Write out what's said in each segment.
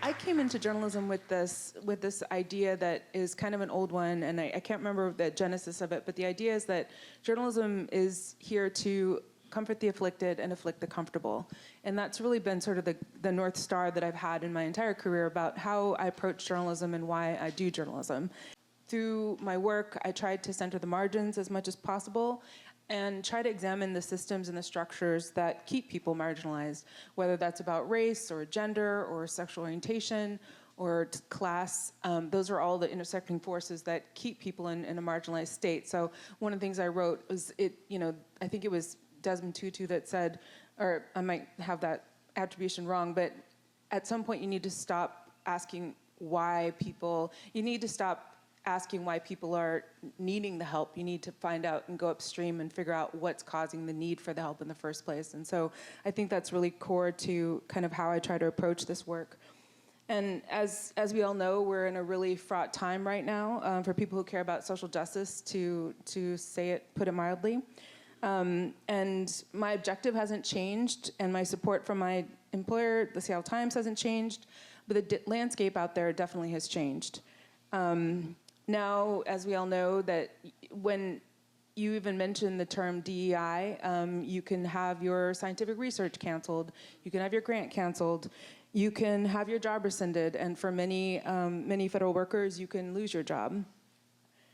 I came into journalism with this idea that is kind of an old one, and I can't remember the genesis of it, but the idea is that journalism is here to comfort the afflicted and afflict the comfortable. And that's really been sort of the North Star that I've had in my entire career about how I approach journalism and why I do journalism. Through my work, I tried to center the margins as much as possible and try to examine the systems and the structures that keep people marginalized, whether that's about race or gender or sexual orientation or class. Those are all the intersecting forces that keep people in a marginalized state. So one of the things I wrote was, I think it was Desmond Tutu that said, or I might have that attribution wrong, but at some point you need to stop asking why people, you need to stop asking why people are needing the help. You need to find out and go upstream and figure out what's causing the need for the help in the first place. And so I think that's really core to kind of how I try to approach this work. And as we all know, we're in a really fraught time right now for people who care about social justice, to put it mildly. And my objective hasn't changed, and my support from my employer, the Seattle Times, hasn't changed, but the landscape out there definitely has changed. Now, as we all know, that when you even mention the term DEI, you can have your scientific research canceled, you can have your grant canceled, you can have your job rescinded, and for many federal workers, you can lose your job.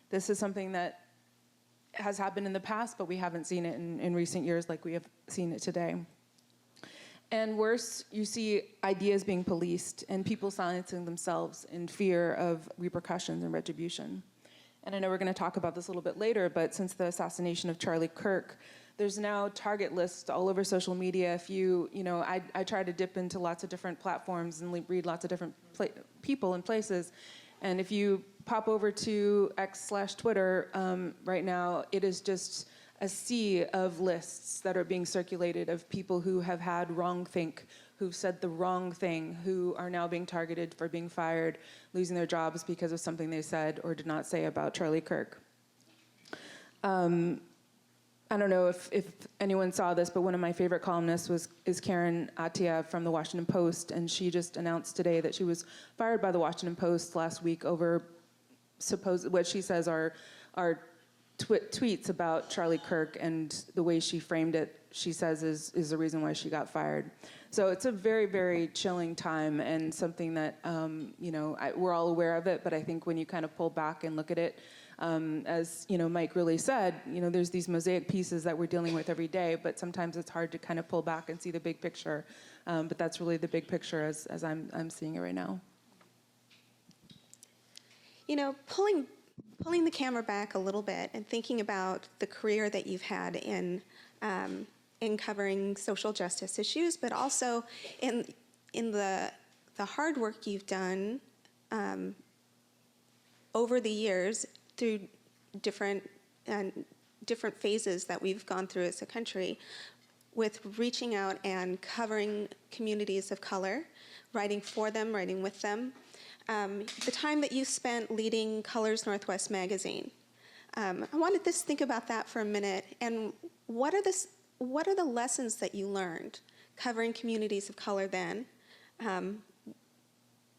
This is something that has happened in the past, but we haven't seen it in recent years like we have seen it today. And worse, you see ideas being policed and people silencing themselves in fear of repercussions and retribution. And I know we're going to talk about this a little bit later, but since the assassination of Charlie Kirk, there's now target lists all over social media. If I try to dip into lots of different platforms and read lots of different people and places. And if you pop over to X/Twitter right now, it is just a sea of lists that are being circulated of people who have had wrongthink, who've said the wrong thing, who are now being targeted for being fired, losing their jobs because of something they said or did not say about Charlie Kirk. I don't know if anyone saw this, but one of my favorite columnists is Karen Attiah from the Washington Post, and she just announced today that she was fired by the Washington Post last week over what she says are tweets about Charlie Kirk, and the way she framed it, she says, is the reason why she got fired. So it's a very, very chilling time, and something that we're all aware of it. But I think when you kind of pull back and look at it, as Mike really said, there's these mosaic pieces that we're dealing with every day. But sometimes it's hard to kind of pull back and see the big picture. But that's really the big picture as I'm seeing it right now. Pulling the camera back a little bit and thinking about the career that you've had in covering social justice issues, but also in the hard work you've done over the years through different phases that we've gone through as a country, with reaching out and covering communities of color, writing for them, writing with them. The time that you spent leading Colors Northwest magazine. I wanted to think about that for a minute. And what are the lessons that you learned covering communities of color then? And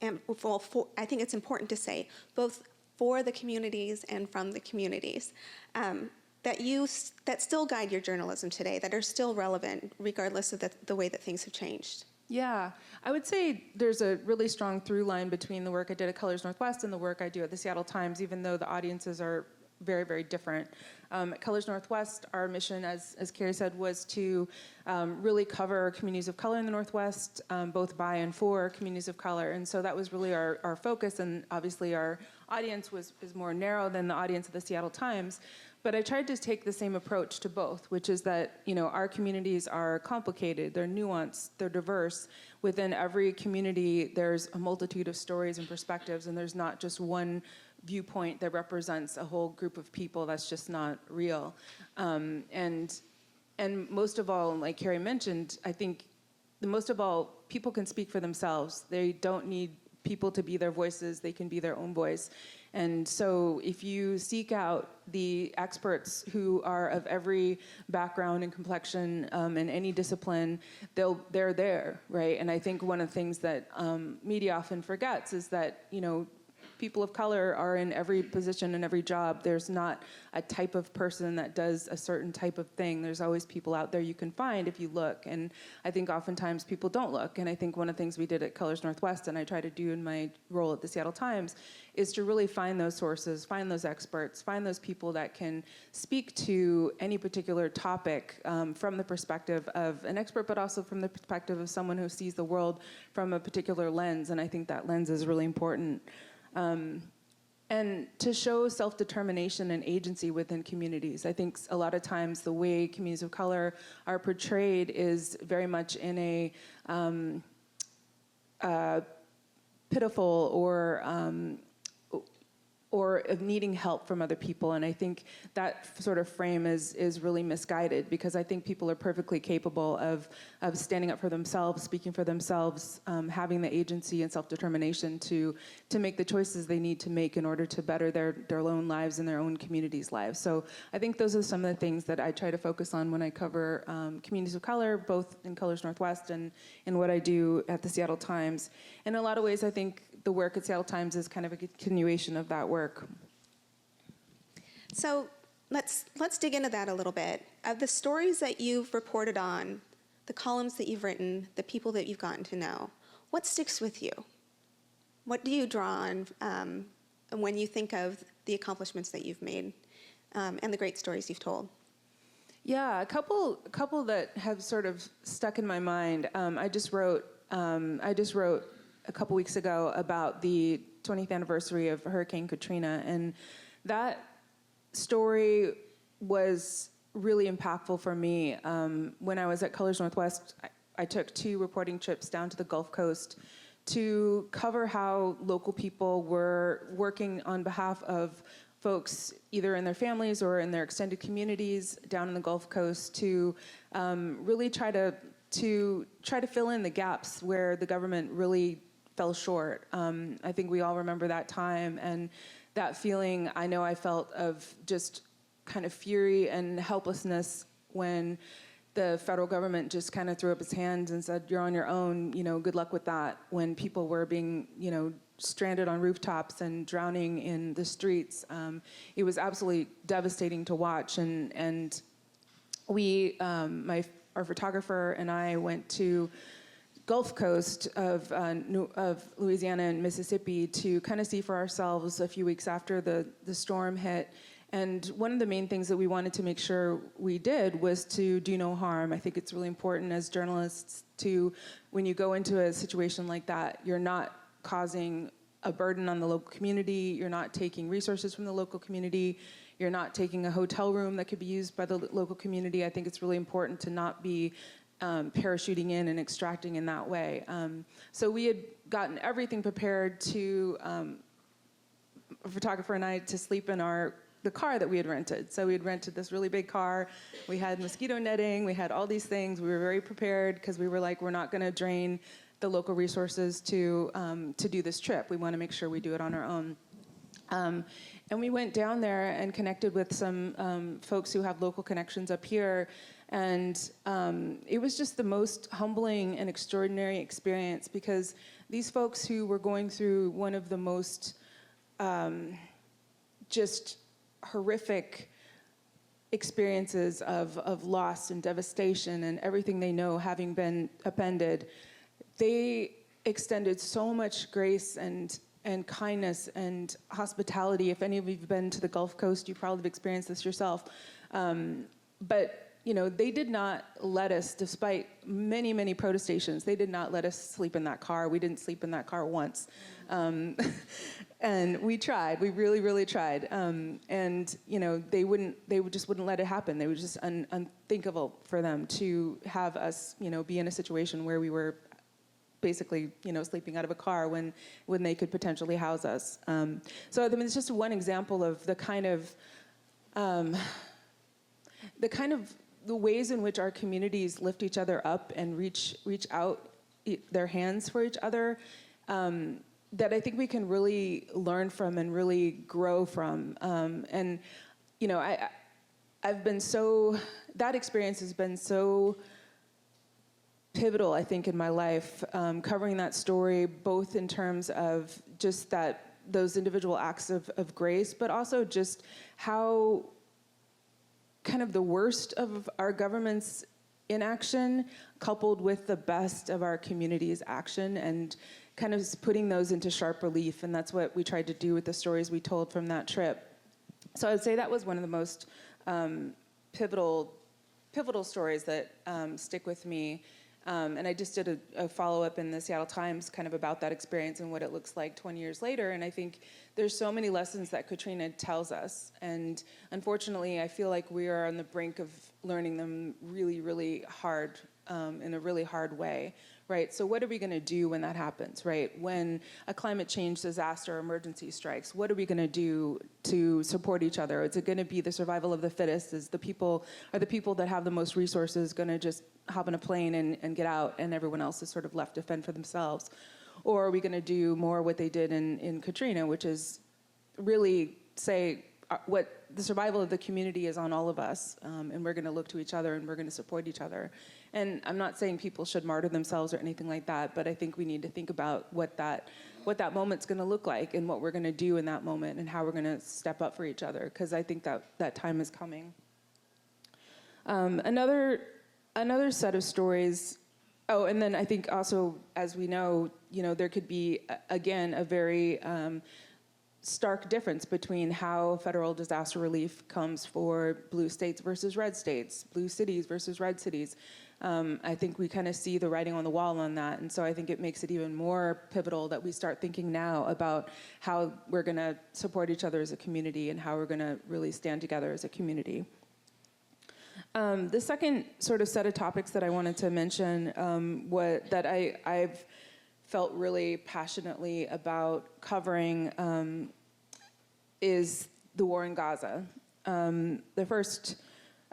I think it's important to say, both for the communities and from the communities, that still guide your journalism today, that are still relevant regardless of the way that things have changed. Yeah, I would say there's a really strong through line between the work I did at Colors Northwest and the work I do at the Seattle Times, even though the audiences are very, very different. At Colors Northwest, our mission, as Carrie said, was to really cover communities of color in the Northwest, both by and for communities of color. And so that was really our focus, and obviously our audience is more narrow than the audience of the Seattle Times. But I tried to take the same approach to both, which is that our communities are complicated, they're nuanced, they're diverse. Within every community, there's a multitude of stories and perspectives, and there's not just one viewpoint that represents a whole group of people. That's just not real. And most of all, like Carrie mentioned, I think most of all, people can speak for themselves. They don't need people to be their voices, they can be their own voice. And so if you seek out the experts who are of every background and complexion in any discipline, they're there, right? And I think one of the things that media often forgets is that, people of color are in every position and every job. There's not a type of person that does a certain type of thing. There's always people out there you can find if you look. And I think oftentimes people don't look. And I think one of the things we did at Colors Northwest, and I try to do in my role at the Seattle Times, is to really find those sources, find those experts, find those people that can speak to any particular topic from the perspective of an expert, but also from the perspective of someone who sees the world from a particular lens. And I think that lens is really important. And to show self-determination and agency within communities. I think a lot of times the way communities of color are portrayed is very much in a pitiful or of needing help from other people. And I think that sort of frame is really misguided, because I think people are perfectly capable of standing up for themselves, speaking for themselves, having the agency and self-determination to make the choices they need to make in order to better their own lives and their own communities' lives. So I think those are some of the things that I try to focus on when I cover communities of color, both in Colors Northwest and in what I do at the Seattle Times. In a lot of ways, I think the work at Seattle Times is kind of a continuation of that work. So let's dig into that a little bit. Of the stories that you've reported on, the columns that you've written, the people that you've gotten to know, what sticks with you? What do you draw on when you think of the accomplishments that you've made and the great stories you've told? Yeah, a couple that have sort of stuck in my mind. I just wrote a couple weeks ago about the 20th anniversary of Hurricane Katrina, and that story was really impactful for me. When I was at Colors Northwest, I took 2 reporting trips down to the Gulf Coast to cover how local people were working on behalf of folks either in their families or in their extended communities down in the Gulf Coast to really try to fill in the gaps where the government really fell short. I think we all remember that time and that feeling I know I felt of just kind of fury and helplessness when the federal government just kind of threw up its hands and said, you're on your own, good luck with that, when people were being, stranded on rooftops and drowning in the streets. It was absolutely devastating to watch. And we, our photographer and I went to Gulf Coast of Louisiana and Mississippi to kind of see for ourselves a few weeks after the storm hit. And one of the main things that we wanted to make sure we did was to do no harm. I think it's really important as journalists to, when you go into a situation like that, you're not causing a burden on the local community, you're not taking resources from the local community, you're not taking a hotel room that could be used by the local community. I think it's really important to not be parachuting in and extracting in that way. So we had gotten everything prepared to, a photographer and I, to sleep in the car that we had rented. So we had rented this really big car. We had mosquito netting. We had all these things. We were very prepared because we were like, we're not going to drain the local resources to do this trip. We want to make sure we do it on our own. And we went down there and connected with some folks who have local connections up here. And it was just the most humbling and extraordinary experience, because these folks who were going through one of the most just horrific experiences of loss and devastation and everything they know having been upended, they extended so much grace and kindness and hospitality. If any of you have been to the Gulf Coast, you probably have experienced this yourself. But they did not let us, despite many, many protestations, they did not let us sleep in that car. We didn't sleep in that car once. And we tried. We really, really tried. And they just wouldn't let it happen. They were just unthinkable for them to have us, be in a situation where we were basically, sleeping out of a car when they could potentially house us. So I mean, it's just one example of the kind of the ways in which our communities lift each other up and reach out their hands for each other. that I think we can really learn from and really grow from. And, you know, I've been so, that experience has been so pivotal, I think, in my life, covering that story, both in terms of just those individual acts of grace, but also just how kind of the worst of our government's inaction coupled with the best of our community's action, and kind of putting those into sharp relief. And that's what we tried to do with the stories we told from that trip. So I would say that was one of the most pivotal stories that stick with me. And I just did a follow-up in the Seattle Times kind of about that experience and what it looks like 20 years later. And I think there's so many lessons that Katrina tells us. And unfortunately, I feel like we are on the brink of learning them really, really hard, in a really hard way, right? So what are we going to do when that happens, right? When a climate change disaster emergency strikes, what are we going to do to support each other? Is it going to be the survival of the fittest? Are the people that have the most resources going to just hop in a plane and get out, and everyone else is sort of left to fend for themselves? Or are we going to do more what they did in Katrina, which is really say what the survival of the community is on all of us, and we're going to look to each other and we're going to support each other. And I'm not saying people should martyr themselves or anything like that, but I think we need to think about what that moment's going to look like and what we're going to do in that moment and how we're going to step up for each other, because I think that time is coming. Another set of stories. Oh, and then I think also, as we know, there could be, again, a very stark difference between how federal disaster relief comes for blue states versus red states, blue cities versus red cities. I think we kind of see the writing on the wall on that. And so I think it makes it even more pivotal that we start thinking now about how we're going to support each other as a community and how we're going to really stand together as a community. The second sort of set of topics that I wanted to mention, that I've felt really passionately about covering is the war in Gaza.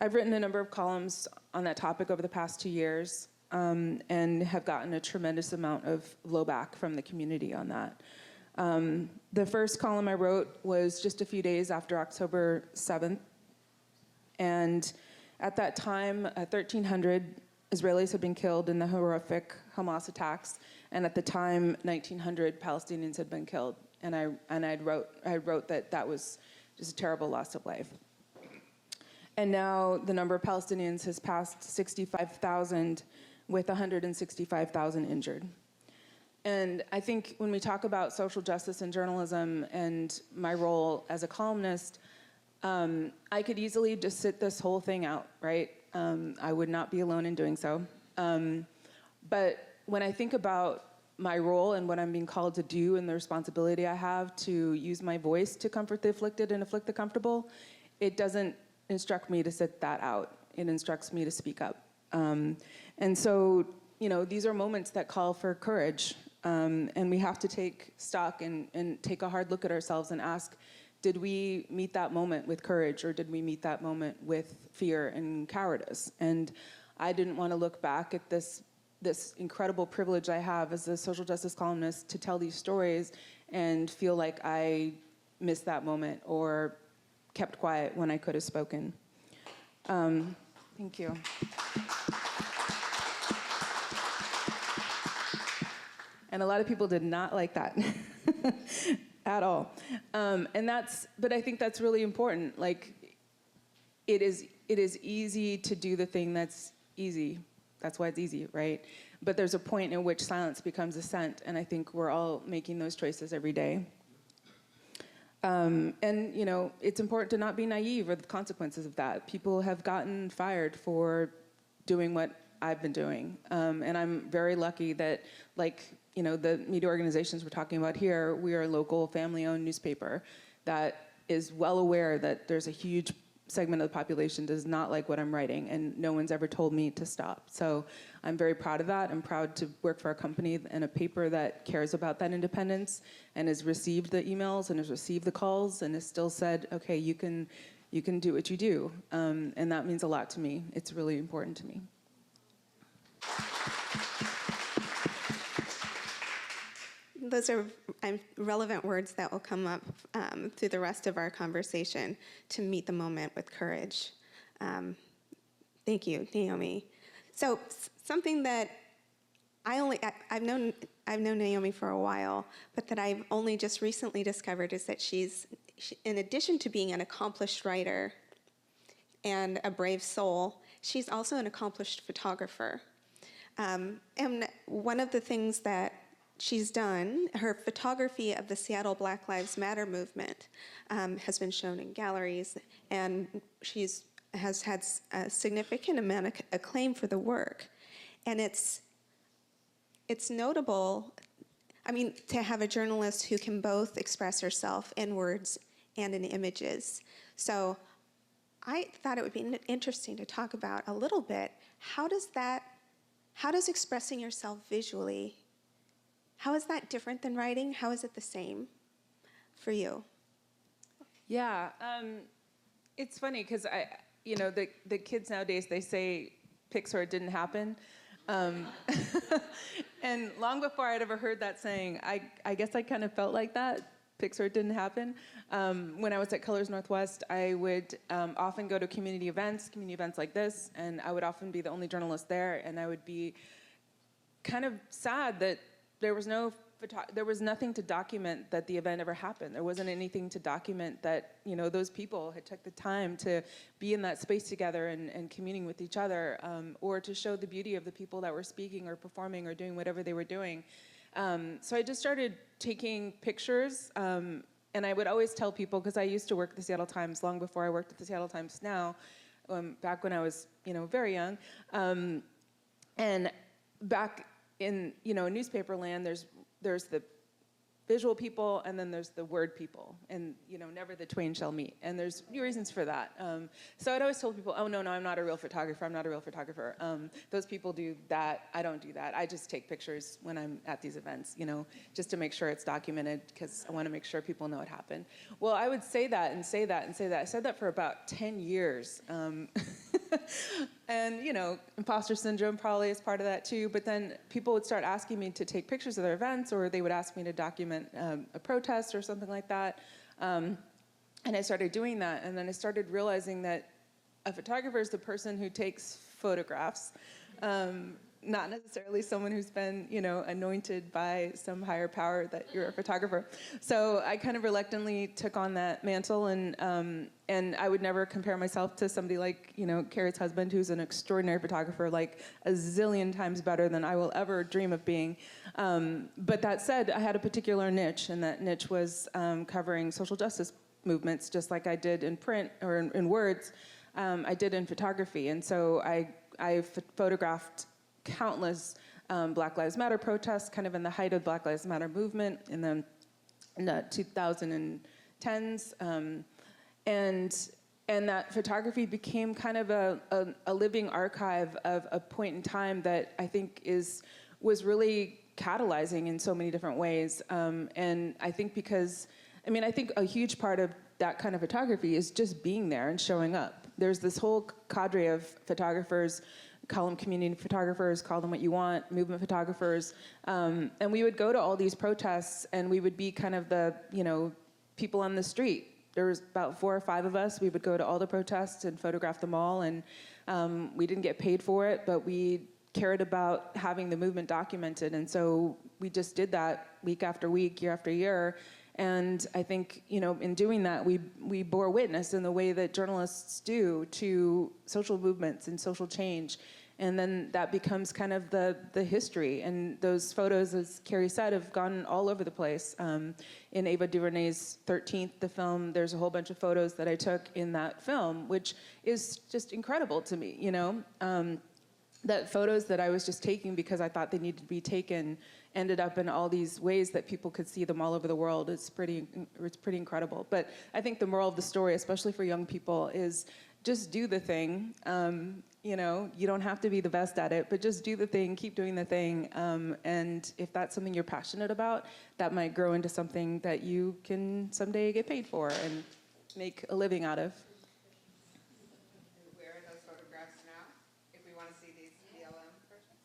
I've written a number of columns on that topic over the past 2 years, and have gotten a tremendous amount of blowback from the community on that. The first column I wrote was just a few days after October 7th, and at that time, 1,300 Israelis had been killed in the horrific Hamas attacks, and at the time, 1,900 Palestinians had been killed. And I wrote that was just a terrible loss of life. And now the number of Palestinians has passed 65,000, with 165,000 injured. And I think when we talk about social justice in journalism and my role as a columnist, I could easily just sit this whole thing out, right? I would not be alone in doing so. But when I think about my role and what I'm being called to do and the responsibility I have to use my voice to comfort the afflicted and afflict the comfortable, it doesn't instruct me to sit that out. It instructs me to speak up. And so, these are moments that call for courage. And we have to take stock and take a hard look at ourselves and ask, did we meet that moment with courage, or did we meet that moment with fear and cowardice? And I didn't want to look back at this incredible privilege I have as a social justice columnist to tell these stories and feel like I missed that moment or kept quiet when I could have spoken. Thank you. And a lot of people did not like that at all. But I think that's really important. Like, it is easy to do the thing that's easy. That's why it's easy, right? But there's a point in which silence becomes assent, and I think we're all making those choices every day. And it's important to not be naive of the consequences of that. People have gotten fired for doing what I've been doing. And I'm very lucky that, the media organizations we're talking about here, we are a local family-owned newspaper that is well aware that there's a huge segment of the population does not like what I'm writing, and no one's ever told me to stop. So I'm very proud of that. I'm proud to work for a company and a paper that cares about that independence and has received the emails and has received the calls and has still said, okay, you can do what you do. And that means a lot to me. It's really important to me. those are relevant words that will come up through the rest of our conversation, to meet the moment with courage. Thank you, Naomi. So something that I've known Naomi for a while, but that I've only just recently discovered is that she's in addition to being an accomplished writer and a brave soul, she's also an accomplished photographer. And one of the things that she's done, her photography of the Seattle Black Lives Matter movement has been shown in galleries, and has had a significant amount of acclaim for the work. And it's notable, I mean, to have a journalist who can both express herself in words and in images. So I thought it would be interesting to talk about a little bit, how does expressing yourself visually, how is that different than writing? How is it the same for you? Yeah, it's funny because the kids nowadays, they say Pixar didn't happen. And long before I'd ever heard that saying, I guess I kind of felt like that. Pixar didn't happen. When I was at Colors Northwest, I would often go to community events like this, and I would often be the only journalist there, and I would be kind of sad that there was nothing to document that the event ever happened. There wasn't anything to document that those people had took the time to be in that space together and communing with each other, or to show the beauty of the people that were speaking or performing or doing whatever they were doing. So I just started taking pictures, and I would always tell people, because I used to work at the Seattle Times long before I worked at the Seattle Times now, back when I was very young, and back in newspaper land, there's the visual people, and then there's the word people, and never the twain shall meet. And there's reasons for that. So I'd always told people, oh no, I'm not a real photographer. I'm not a real photographer. Those people do that. I don't do that. I just take pictures when I'm at these events, just to make sure it's documented, because I want to make sure people know it happened. Well, I would say that and say that and say that. I said that for about 10 years. And imposter syndrome probably is part of that too. But then people would start asking me to take pictures of their events, or they would ask me to document a protest or something like that. And I started doing that, and then I started realizing that a photographer is the person who takes photographs, not necessarily someone who's been, anointed by some higher power that you're a photographer. So I kind of reluctantly took on that mantle, and I would never compare myself to somebody like, Carrie's husband, who's an extraordinary photographer, like a zillion times better than I will ever dream of being. But that said, I had a particular niche, and that niche was covering social justice movements, just like I did in print or in words, I did in photography. And so I photographed countless Black Lives Matter protests, kind of in the height of Black Lives Matter movement in the 2010s. And that photography became kind of a living archive of a point in time that I think was really catalyzing in so many different ways. And I think I think a huge part of that kind of photography is just being there and showing up. There's this whole cadre of photographers, call them community photographers, call them what you want, movement photographers. And we would go to all these protests, and we would be kind of the, people on the street. There was about 4 or 5 of us. We would go to all the protests and photograph them all, and we didn't get paid for it, but we cared about having the movement documented. And so we just did that week after week, year after year. And I think, in doing that, we bore witness in the way that journalists do to social movements and social change. And then that becomes kind of the history. And those photos, as Carrie said, have gone all over the place. In Ava DuVernay's 13th, the film, there's a whole bunch of photos that I took in that film, which is just incredible to me, that photos that I was just taking because I thought they needed to be taken ended up in all these ways that people could see them all over the world. It's pretty incredible. But I think the moral of the story, especially for young people, is just do the thing. You don't have to be the best at it, but just do the thing, keep doing the thing. And if that's something you're passionate about, that might grow into something that you can someday get paid for and make a living out of.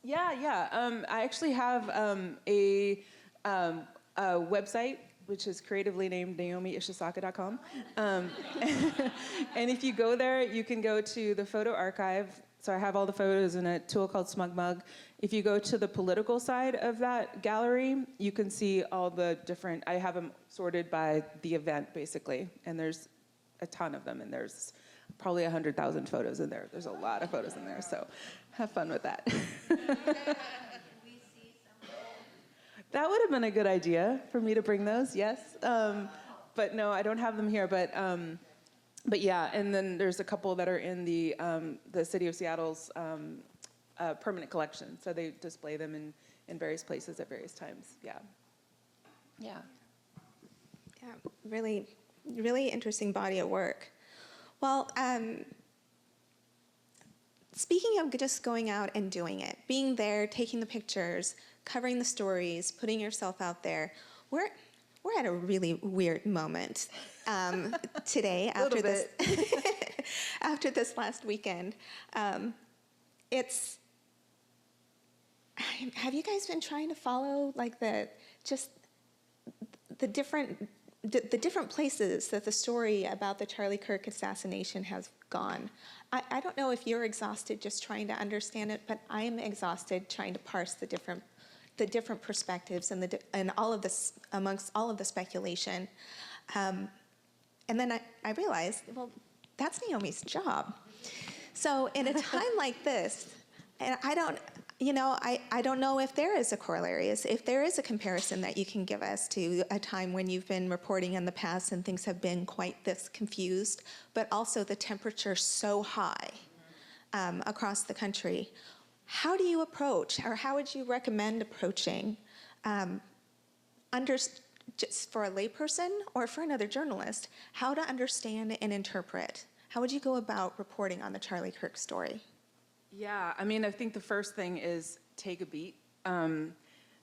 Yeah. I actually have website, which is creatively named NaomiIshisaka.com. And if you go there, you can go to the photo archive. So I have all the photos in a tool called SmugMug. If you go to the political side of that gallery, you can see all the different, I have them sorted by the event, basically. And there's a ton of them, and there's probably 100,000 photos in there. There's a lot of photos in there, so have fun with that. That would have been a good idea for me to bring those, yes. But no, I don't have them here, but yeah, and then there's a couple that are in the city of Seattle's permanent collection. So they display them in various places at various times, yeah. Yeah. Yeah, really, really interesting body of work. Well, speaking of just going out and doing it, being there, taking the pictures, covering the stories, putting yourself out there, we're at a really weird moment today after this after this last weekend. Have you guys been trying to follow like the different places that the story about the Charlie Kirk assassination has gone? I don't know if you're exhausted just trying to understand it, but I am exhausted trying to parse the different perspectives and all of this amongst all of the speculation. And then I realized, well, that's Naomi's job. So in a time like this, and I don't know if there is a corollary, if there is a comparison that you can give us to a time when you've been reporting in the past and things have been quite this confused, but also the temperature so high across the country. How do you approach, or how would you recommend approaching, just for a layperson or for another journalist, how to understand and interpret? How would you go about reporting on the Charlie Kirk story? Yeah, I mean, I think the first thing is take a beat.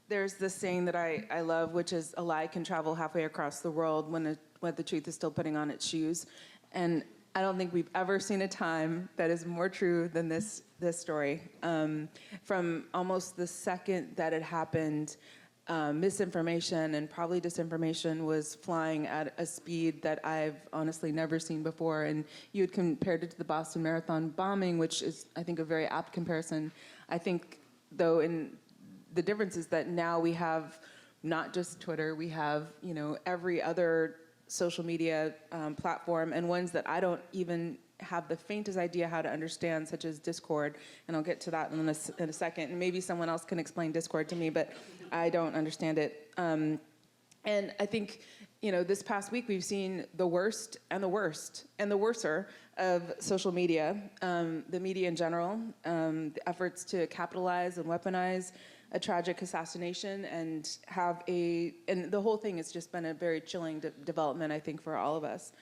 There's this saying that I love, which is a lie can travel halfway across the world when the truth is still putting on its shoes. And I don't think we've ever seen a time that is more true than this story. From almost the second that it happened, misinformation and probably disinformation was flying at a speed that I've honestly never seen before. And you had compared it to the Boston Marathon bombing, which is, I think, a very apt comparison. I think, though, in the difference is that now we have not just Twitter, we have, every other social media platform, and ones that I don't even have the faintest idea how to understand, such as Discord, and I'll get to that in a second, and maybe someone else can explain Discord to me, but I don't understand it. And I think, this past week we've seen the worst and the worst and the worser of social media, the media in general, the efforts to capitalize and weaponize a tragic assassination and and the whole thing has just been a very chilling development, I think, for all of us.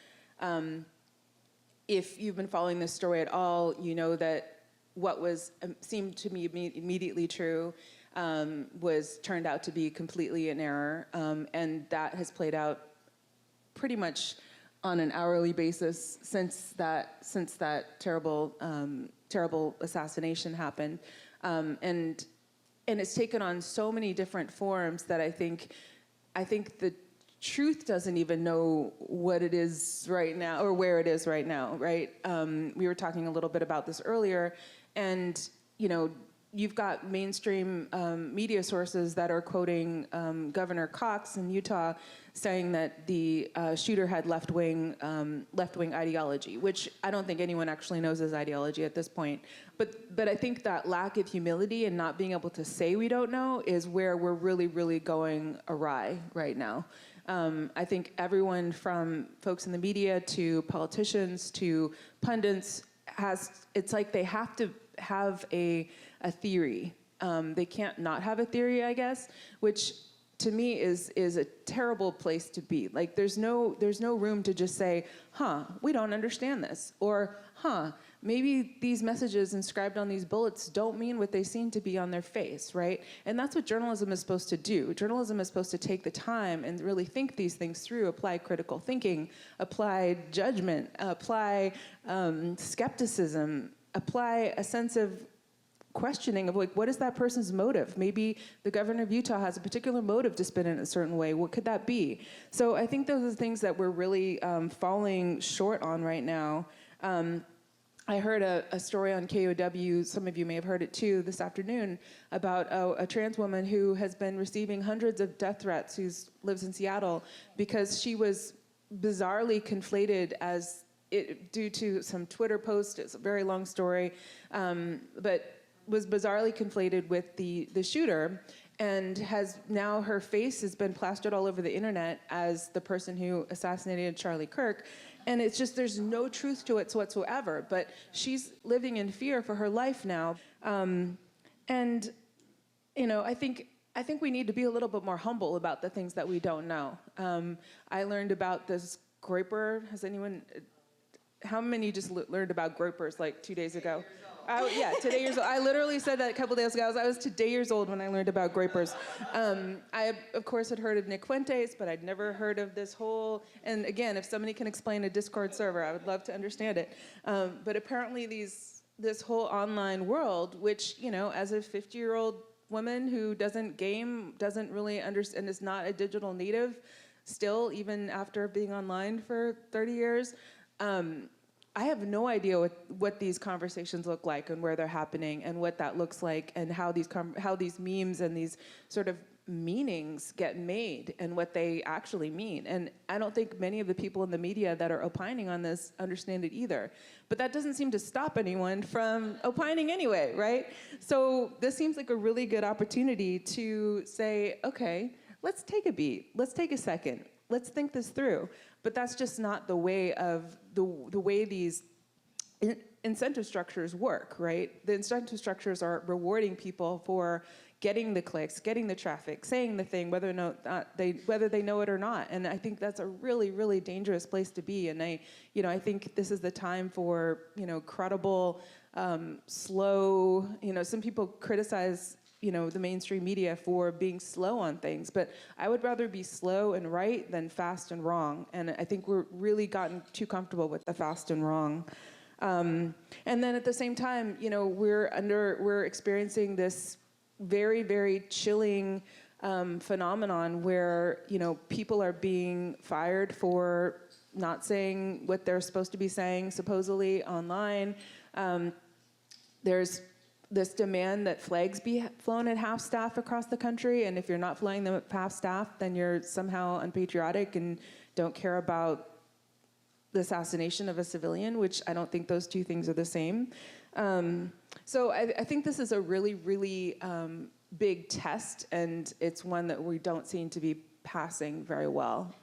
If you've been following this story at all, you know that what seemed to me immediately true was turned out to be completely an error, and that has played out pretty much on an hourly basis since that terrible assassination happened, and it's taken on so many different forms that I think the truth doesn't even know what it is right now or where it is right now, right? We were talking a little bit about this earlier, and you've got mainstream media sources that are quoting Governor Cox in Utah saying that the shooter had left-wing ideology, which I don't think anyone actually knows his ideology at this point. But I think that lack of humility and not being able to say we don't know is where we're really, really going awry right now. I think everyone from folks in the media to politicians to pundits it's like they have to have a theory. They can't not have a theory, I guess, which to me is a terrible place to be. Like there's no room to just say, we don't understand this, or maybe these messages inscribed on these bullets don't mean what they seem to be on their face, right? And that's what journalism is supposed to do. Journalism is supposed to take the time and really think these things through, apply critical thinking, apply judgment, apply skepticism, apply a sense of questioning of like, what is that person's motive? Maybe the governor of Utah has a particular motive to spin it in a certain way. What could that be? So I think those are the things that we're really falling short on right now. I heard a story on KOW, some of you may have heard it too, this afternoon, about a trans woman who has been receiving hundreds of death threats, who lives in Seattle, because she was bizarrely conflated due to some Twitter post. It's a very long story, but was bizarrely conflated with the shooter, and now her face has been plastered all over the internet as the person who assassinated Charlie Kirk. And it's just, there's no truth to it whatsoever. But she's living in fear for her life now. And, you know, I think we need to be a little bit more humble about the things that we don't know. I learned about this groyper. Has anyone, how many just learned about groypers like 2 days ago? Yeah, today years old. I literally said that a couple days ago. I was today years old when I learned about groypers. I, of course, had heard of Nick Fuentes, but I'd never heard of this whole, and again, if somebody can explain a Discord server, I would love to understand it. But apparently this whole online world, which, you know, as a 50-year-old woman who doesn't game, doesn't really understand, and is not a digital native, still, even after being online for 30 years, I have no idea what these conversations look like and where they're happening and what that looks like and how these memes and these sort of meanings get made and what they actually mean. And I don't think many of the people in the media that are opining on this understand it either. But that doesn't seem to stop anyone from opining anyway, right? So this seems like a really good opportunity to say, okay, let's take a beat. Let's take a second. Let's think this through. But that's just not the way of the way these incentive structures work, right? The incentive structures are rewarding people for getting the clicks, getting the traffic, saying the thing, whether they know it or not. And I think that's a really, really dangerous place to be. And I think this is the time for, credible, slow. Some people criticize the mainstream media for being slow on things, but I would rather be slow and right than fast and wrong. And I think we're really gotten too comfortable with the fast and wrong. And then at the same time, we're experiencing this very, very chilling phenomenon where, people are being fired for not saying what they're supposed to be saying, supposedly online. There's this demand that flags be flown at half staff across the country, and if you're not flying them at half staff, then you're somehow unpatriotic and don't care about the assassination of a civilian, which I don't think those two things are the same. So I think this is a really, really big test, and it's one that we don't seem to be passing very well.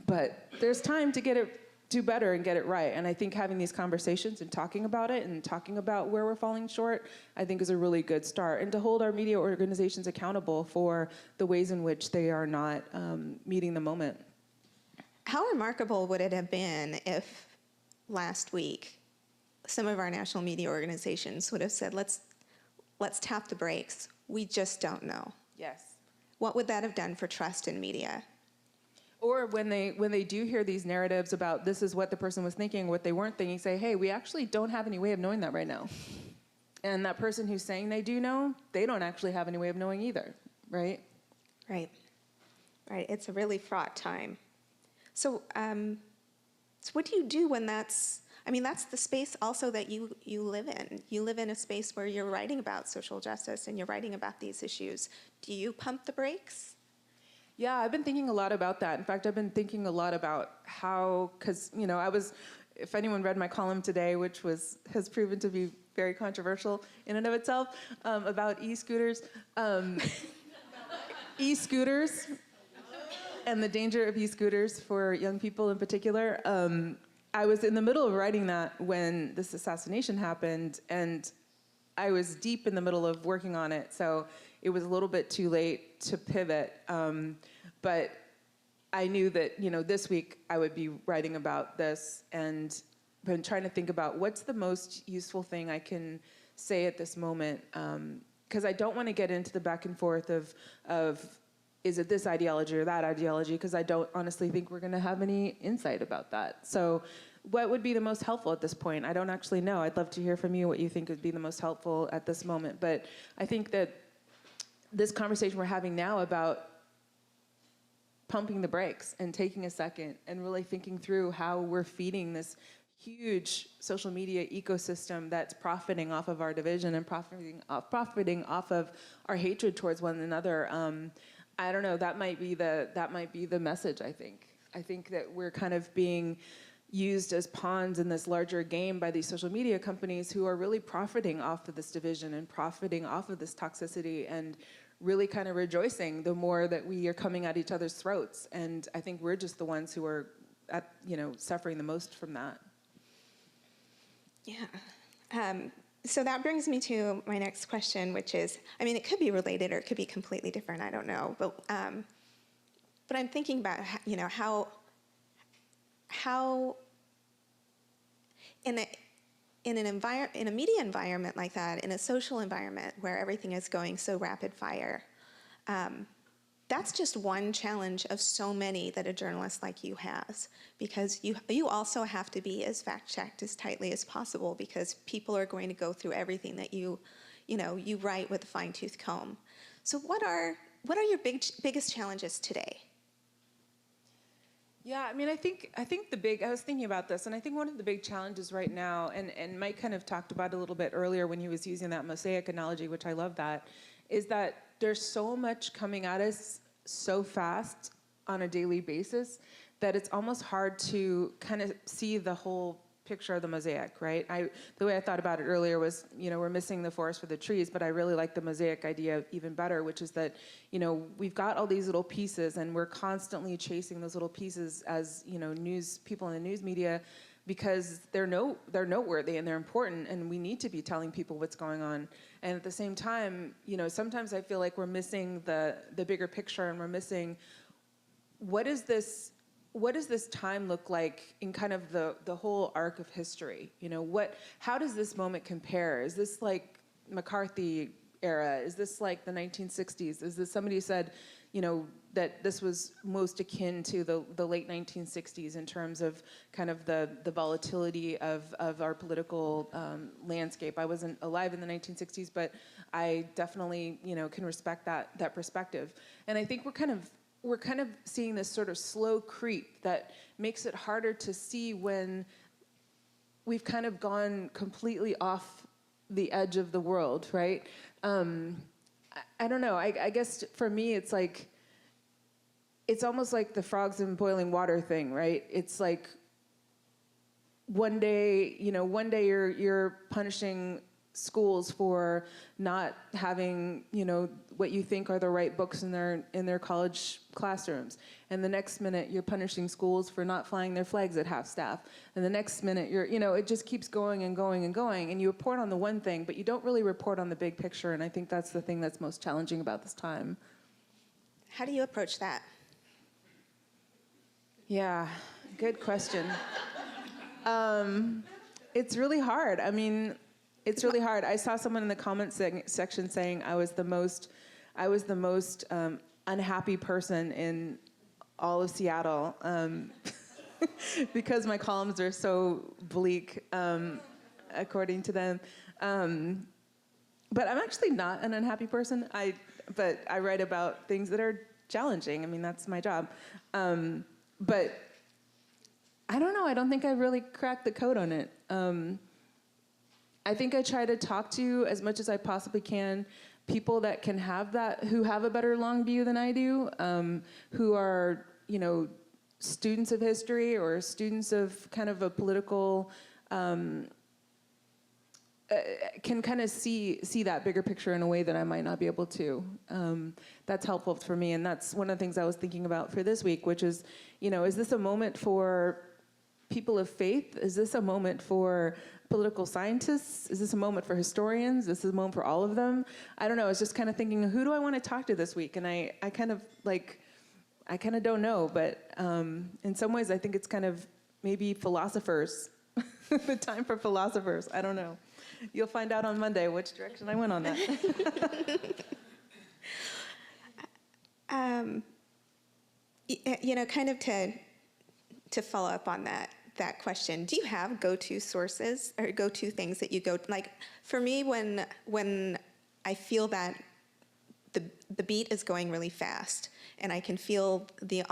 But there's time to do better and get it right. And I think having these conversations and talking about it and talking about where we're falling short, I think is a really good start. And to hold our media organizations accountable for the ways in which they are not meeting the moment. How remarkable would it have been if last week some of our national media organizations would have said, let's tap the brakes. We just don't know. Yes. What would that have done for trust in media? Or when they do hear these narratives about this is what the person was thinking, what they weren't thinking, say, hey, we actually don't have any way of knowing that right now. And that person who's saying they do know, they don't actually have any way of knowing either, right? Right. Right. It's a really fraught time. So what do you do when that's the space also that you live in. You live in a space where you're writing about social justice and you're writing about these issues. Do you pump the brakes? Yeah, I've been thinking a lot about that. In fact, I've been thinking a lot about how, because, if anyone read my column today, which has proven to be very controversial in and of itself, about e-scooters. E-scooters and the danger of e-scooters for young people in particular. I was in the middle of writing that when this assassination happened, and I was deep in the middle of working on it, so it was a little bit too late to pivot. But I knew that, this week I would be writing about this and been trying to think about what's the most useful thing I can say at this moment. Because I don't want to get into the back and forth of is it this ideology or that ideology, because I don't honestly think we're going to have any insight about that. So what would be the most helpful at this point? I don't actually know. I'd love to hear from you what you think would be the most helpful at this moment. But I think that this conversation we're having now about pumping the brakes and taking a second and really thinking through how we're feeding this huge social media ecosystem that's profiting off of our division and profiting off of our hatred towards one another. I don't know. That might be the message. I think that we're kind of being used as pawns in this larger game by these social media companies who are really profiting off of this division and profiting off of this toxicity and really kind of rejoicing the more that we are coming at each other's throats. And I think we're just the ones who are suffering the most from that. Yeah. So that brings me to my next question, which is, I mean, it could be related or it could be completely different. I don't know. But I'm thinking about, how in a media environment like that, in a social environment where everything is going so rapid fire, that's just one challenge of so many that a journalist like you has, because you also have to be as fact-checked as tightly as possible, because people are going to go through everything that you write with a fine-tooth comb. So what are your biggest challenges today? Yeah, I mean, I think I was thinking about this, and I think one of the big challenges right now, and Mike kind of talked about it a little bit earlier when he was using that mosaic analogy, which I love that, is that there's so much coming at us so fast on a daily basis that it's almost hard to kind of see the whole picture of the mosaic, right? The way I thought about it earlier was, we're missing the forest for the trees, but I really like the mosaic idea even better, which is that, we've got all these little pieces and we're constantly chasing those little pieces as, people in the news media, because they're noteworthy and they're important, and we need to be telling people what's going on. And at the same time, sometimes I feel like we're missing the bigger picture, and we're missing what does this time look like in kind of the whole arc of history? How does this moment compare? Is this like McCarthy era? Is this like the 1960s? Is this, somebody said, that this was most akin to the late 1960s in terms of kind of the volatility of our political landscape. I wasn't alive in the 1960s, but I definitely, can respect that perspective. And I think we're kind of seeing this sort of slow creep that makes it harder to see when we've kind of gone completely off the edge of the world, right? I don't know. I guess for me, it's like, it's almost like the frogs in boiling water thing, right? It's like one day you're punishing schools for not having, what you think are the right books in their college classrooms. And the next minute you're punishing schools for not flying their flags at half-staff. And the next minute it just keeps going and going and going. And you report on the one thing, but you don't really report on the big picture. And I think that's the thing that's most challenging about this time. How do you approach that? Yeah, good question. It's really hard. I mean, it's really hard. I saw someone in the comments section saying I was the most unhappy person in all of Seattle because my columns are so bleak, according to them. But I'm actually not an unhappy person. But I write about things that are challenging. I mean, that's my job. But I don't know. I don't think I really cracked the code on it. I think I try to talk to, as much as I possibly can, people that can have that, who have a better long view than I do, who are, students of history or students of kind of a political, can kind of see that bigger picture in a way that I might not be able to. That's helpful for me, and that's one of the things I was thinking about for this week, which is, is this a moment for people of faith? Is this a moment for political scientists? Is this a moment for historians? Is this a moment for all of them? I don't know. I was just kind of thinking, who do I want to talk to this week? And I kind of don't know, but in some ways I think it's kind of maybe philosophers, the time for philosophers. I don't know. You'll find out on Monday which direction I went on that. Kind of to follow up on that, that question. Do you have go-to sources or go-to things that you go, like for me, when I feel that the beat is going really fast and I can feel the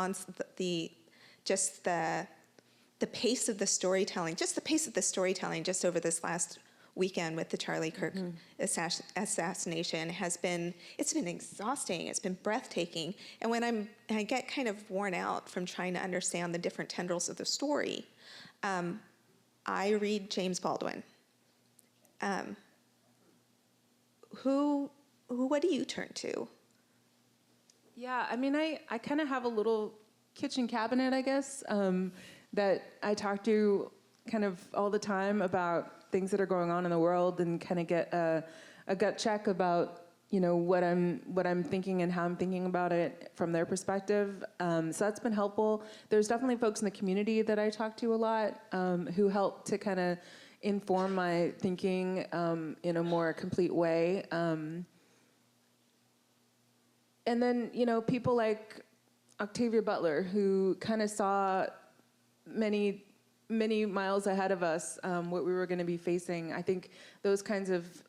pace of the storytelling, just over this last weekend with the Charlie Kirk assassination it's been exhausting, it's been breathtaking. And when I get kind of worn out from trying to understand the different tendrils of the story, I read James Baldwin. What do you turn to? Yeah, I mean, I kind of have a little kitchen cabinet, I guess, that I talk to kind of all the time about things that are going on in the world and kind of get a gut check about, what I'm thinking and how I'm thinking about it from their perspective. So that's been helpful. There's definitely folks in the community that I talk to a lot who help to kind of inform my thinking in a more complete way. And then, people like Octavia Butler, who kind of saw many miles ahead of us what we were going to be facing. I think those kinds of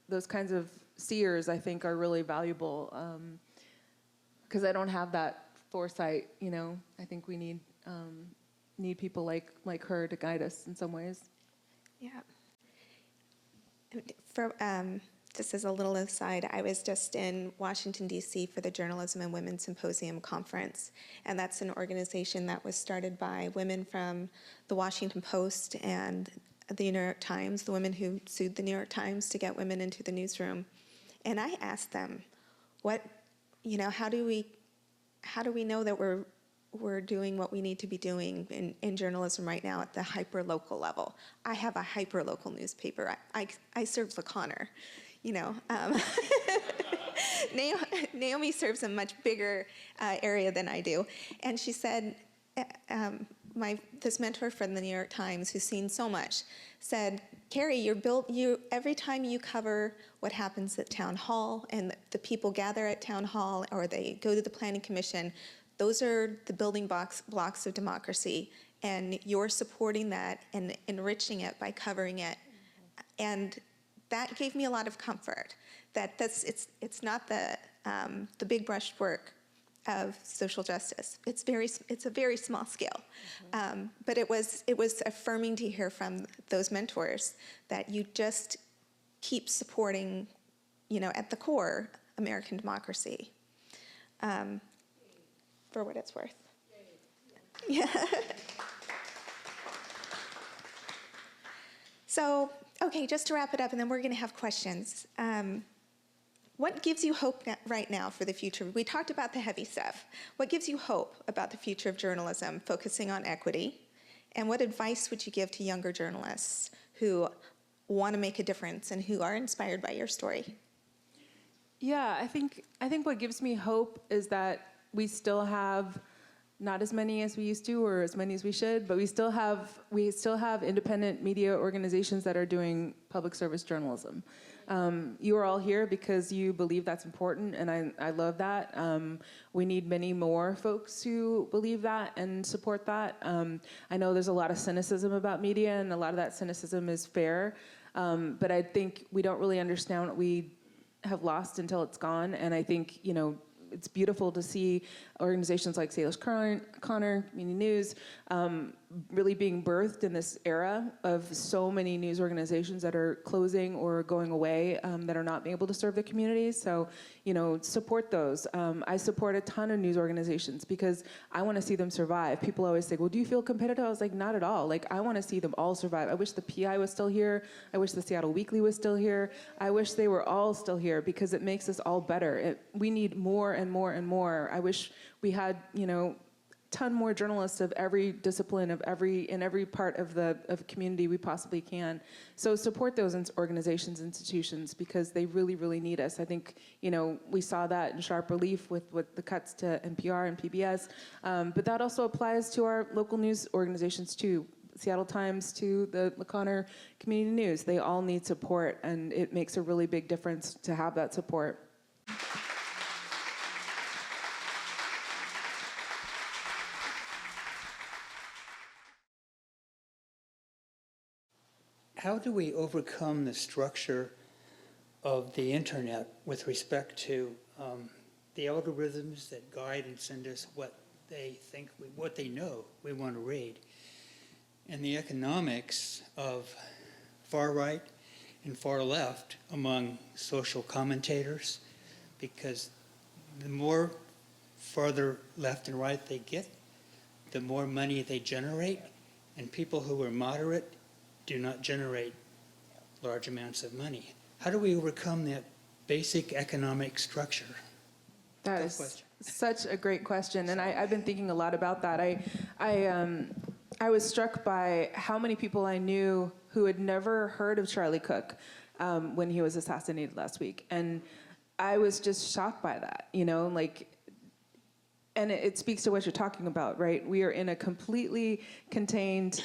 seers, I think, are really valuable because I don't have that foresight. I think we need people like her to guide us in some ways. Yeah. Just as a little aside, I was just in Washington, D.C. for the Journalism and Women Symposium Conference, and that's an organization that was started by women from the Washington Post and the New York Times, the women who sued the New York Times to get women into the newsroom. And I asked them, how do we know that we're doing what we need to be doing in journalism right now at the hyper-local level? I have a hyper-local newspaper. I serve LaConner. Naomi serves a much bigger area than I do. And she said, this mentor from the New York Times, who's seen so much, said, Carrie, every time you cover what happens at town hall and the people gather at town hall or they go to the planning commission, those are the building blocks of democracy. And you're supporting that and enriching it by covering it. And that gave me a lot of comfort. It's not the big brushwork of social justice. It's a very small scale, but it was affirming to hear from those mentors that you just keep supporting, at the core, American democracy, for what it's worth. Yeah. So, okay, just to wrap it up, and then we're going to have questions. What gives you hope right now for the future? We talked about the heavy stuff. What gives you hope about the future of journalism, focusing on equity? And what advice would you give to younger journalists who want to make a difference and who are inspired by your story? Yeah, I think what gives me hope is that we still have not as many as we used to or as many as we should, but we still have independent media organizations that are doing public service journalism. You are all here because you believe that's important, and I love that. We need many more folks who believe that and support that. I know there's a lot of cynicism about media, and a lot of that cynicism is fair, but I think we don't really understand what we have lost until it's gone, and I think, it's beautiful to see organizations like Salish Current, Community News, really being birthed in this era of so many news organizations that are closing or going away, that are not being able to serve the communities. So, support those. I support a ton of news organizations because I want to see them survive. People always say, well, do you feel competitive? I was like, not at all. I want to see them all survive. I wish the PI was still here. I wish the Seattle Weekly was still here. I wish they were all still here because it makes us all better. We need more and more and more. I wish we had, ton more journalists of every discipline, in every part of community we possibly can. So support those organizations, institutions, because they really, really need us. I think, we saw that in sharp relief with the cuts to NPR and PBS, but that also applies to our local news organizations too. Seattle Times to the LaConner Community News. They all need support, and it makes a really big difference to have that support. how do we overcome the structure of the internet with respect to the algorithms that guide and send us what they think, what they know we want to read, and the economics of far right and far left among social commentators, because the more farther left and right they get, the more money they generate, and people who are moderate do not generate large amounts of money. How do we overcome that basic economic structure? That Good is question. such a great question, and I've been thinking a lot about that. I was struck by how many people I knew who had never heard of Charlie Cook when he was assassinated last week, and I was just shocked by that. And it speaks to what you're talking about, right? We are in a completely contained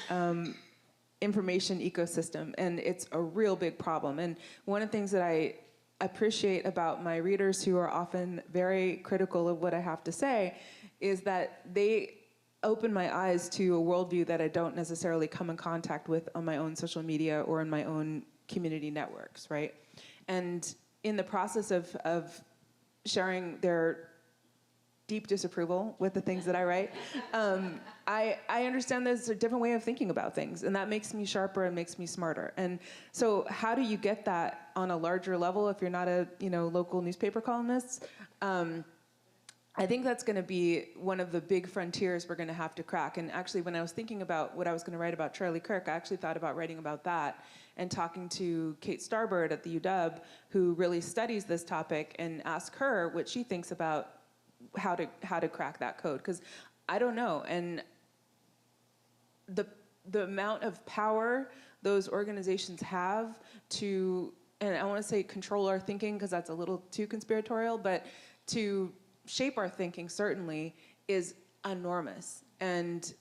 information ecosystem, and it's a real big problem. And one of the things that I appreciate about my readers, who are often very critical of what I have to say, is that they open my eyes to a worldview that I don't necessarily come in contact with on my own social media or in my own community networks, right? And in the process of sharing their deep disapproval with the things that I write, I understand there's a different way of thinking about things, and that makes me sharper and makes me smarter. And so how do you get that on a larger level if you're not a local newspaper columnist? I think that's going to be one of the big frontiers we're going to have to crack. And actually, when I was thinking about what I was going to write about Charlie Kirk, I actually thought about writing about that and talking to Kate Starbird at the UW, who really studies this topic, and ask her what she thinks about how to crack that code, because I don't know. And the amount of power those organizations have to, and I want to say control our thinking because that's a little too conspiratorial, but to shape our thinking certainly is enormous. And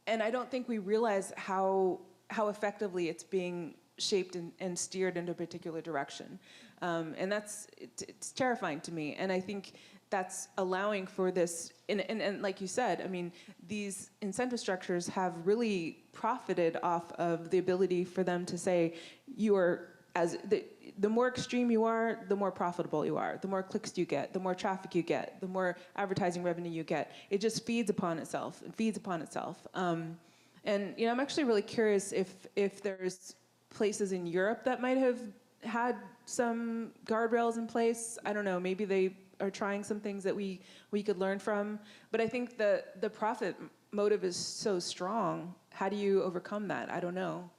I don't think we realize how effectively it's being shaped and steered in a particular direction. And it's terrifying to me. And I think that's allowing for this, and like you said, I mean, these incentive structures have really profited off of the ability for them to say, you are, the more extreme you are, the more profitable you are. The more clicks you get, the more traffic you get, the more advertising revenue you get. It just feeds upon itself. It feeds upon itself. And I'm actually really curious if there's places in Europe that might have had some guardrails in place. I don't know. Maybe they are trying some things that we could learn from. But I think the profit motive is so strong. How do you overcome that? I don't know.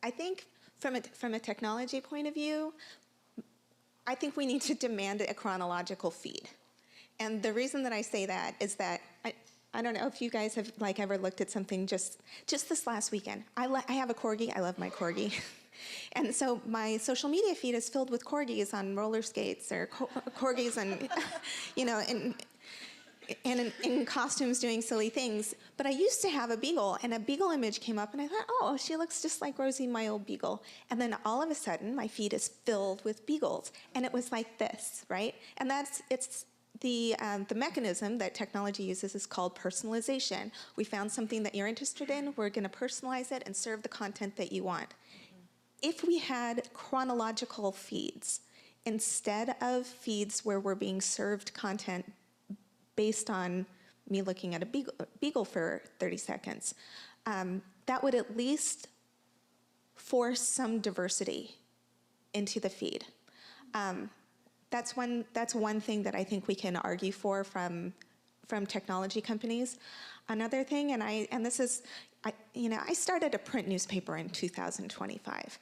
I think from a technology point of view, I think we need to demand a chronological feed. And the reason that I say that is that I don't know if you guys have ever looked at something just this last weekend. I have a corgi. I love my corgi. And so my social media feed is filled with corgis on roller skates, or corgis and, in costumes doing silly things. But I used to have a beagle, and a beagle image came up, and I thought, oh, she looks just like Rosie, my old beagle. And then all of a sudden, my feed is filled with beagles, and it was like this, right? And it's the mechanism that technology uses is called personalization. We found something that you're interested in, we're going to personalize it and serve the content that you want. If we had chronological feeds instead of feeds where we're being served content based on me looking at a beagle for 30 seconds, that would at least force some diversity into the feed. That's one thing that I think we can argue for from technology companies. Another thing, and this is, I started a print newspaper in 2025.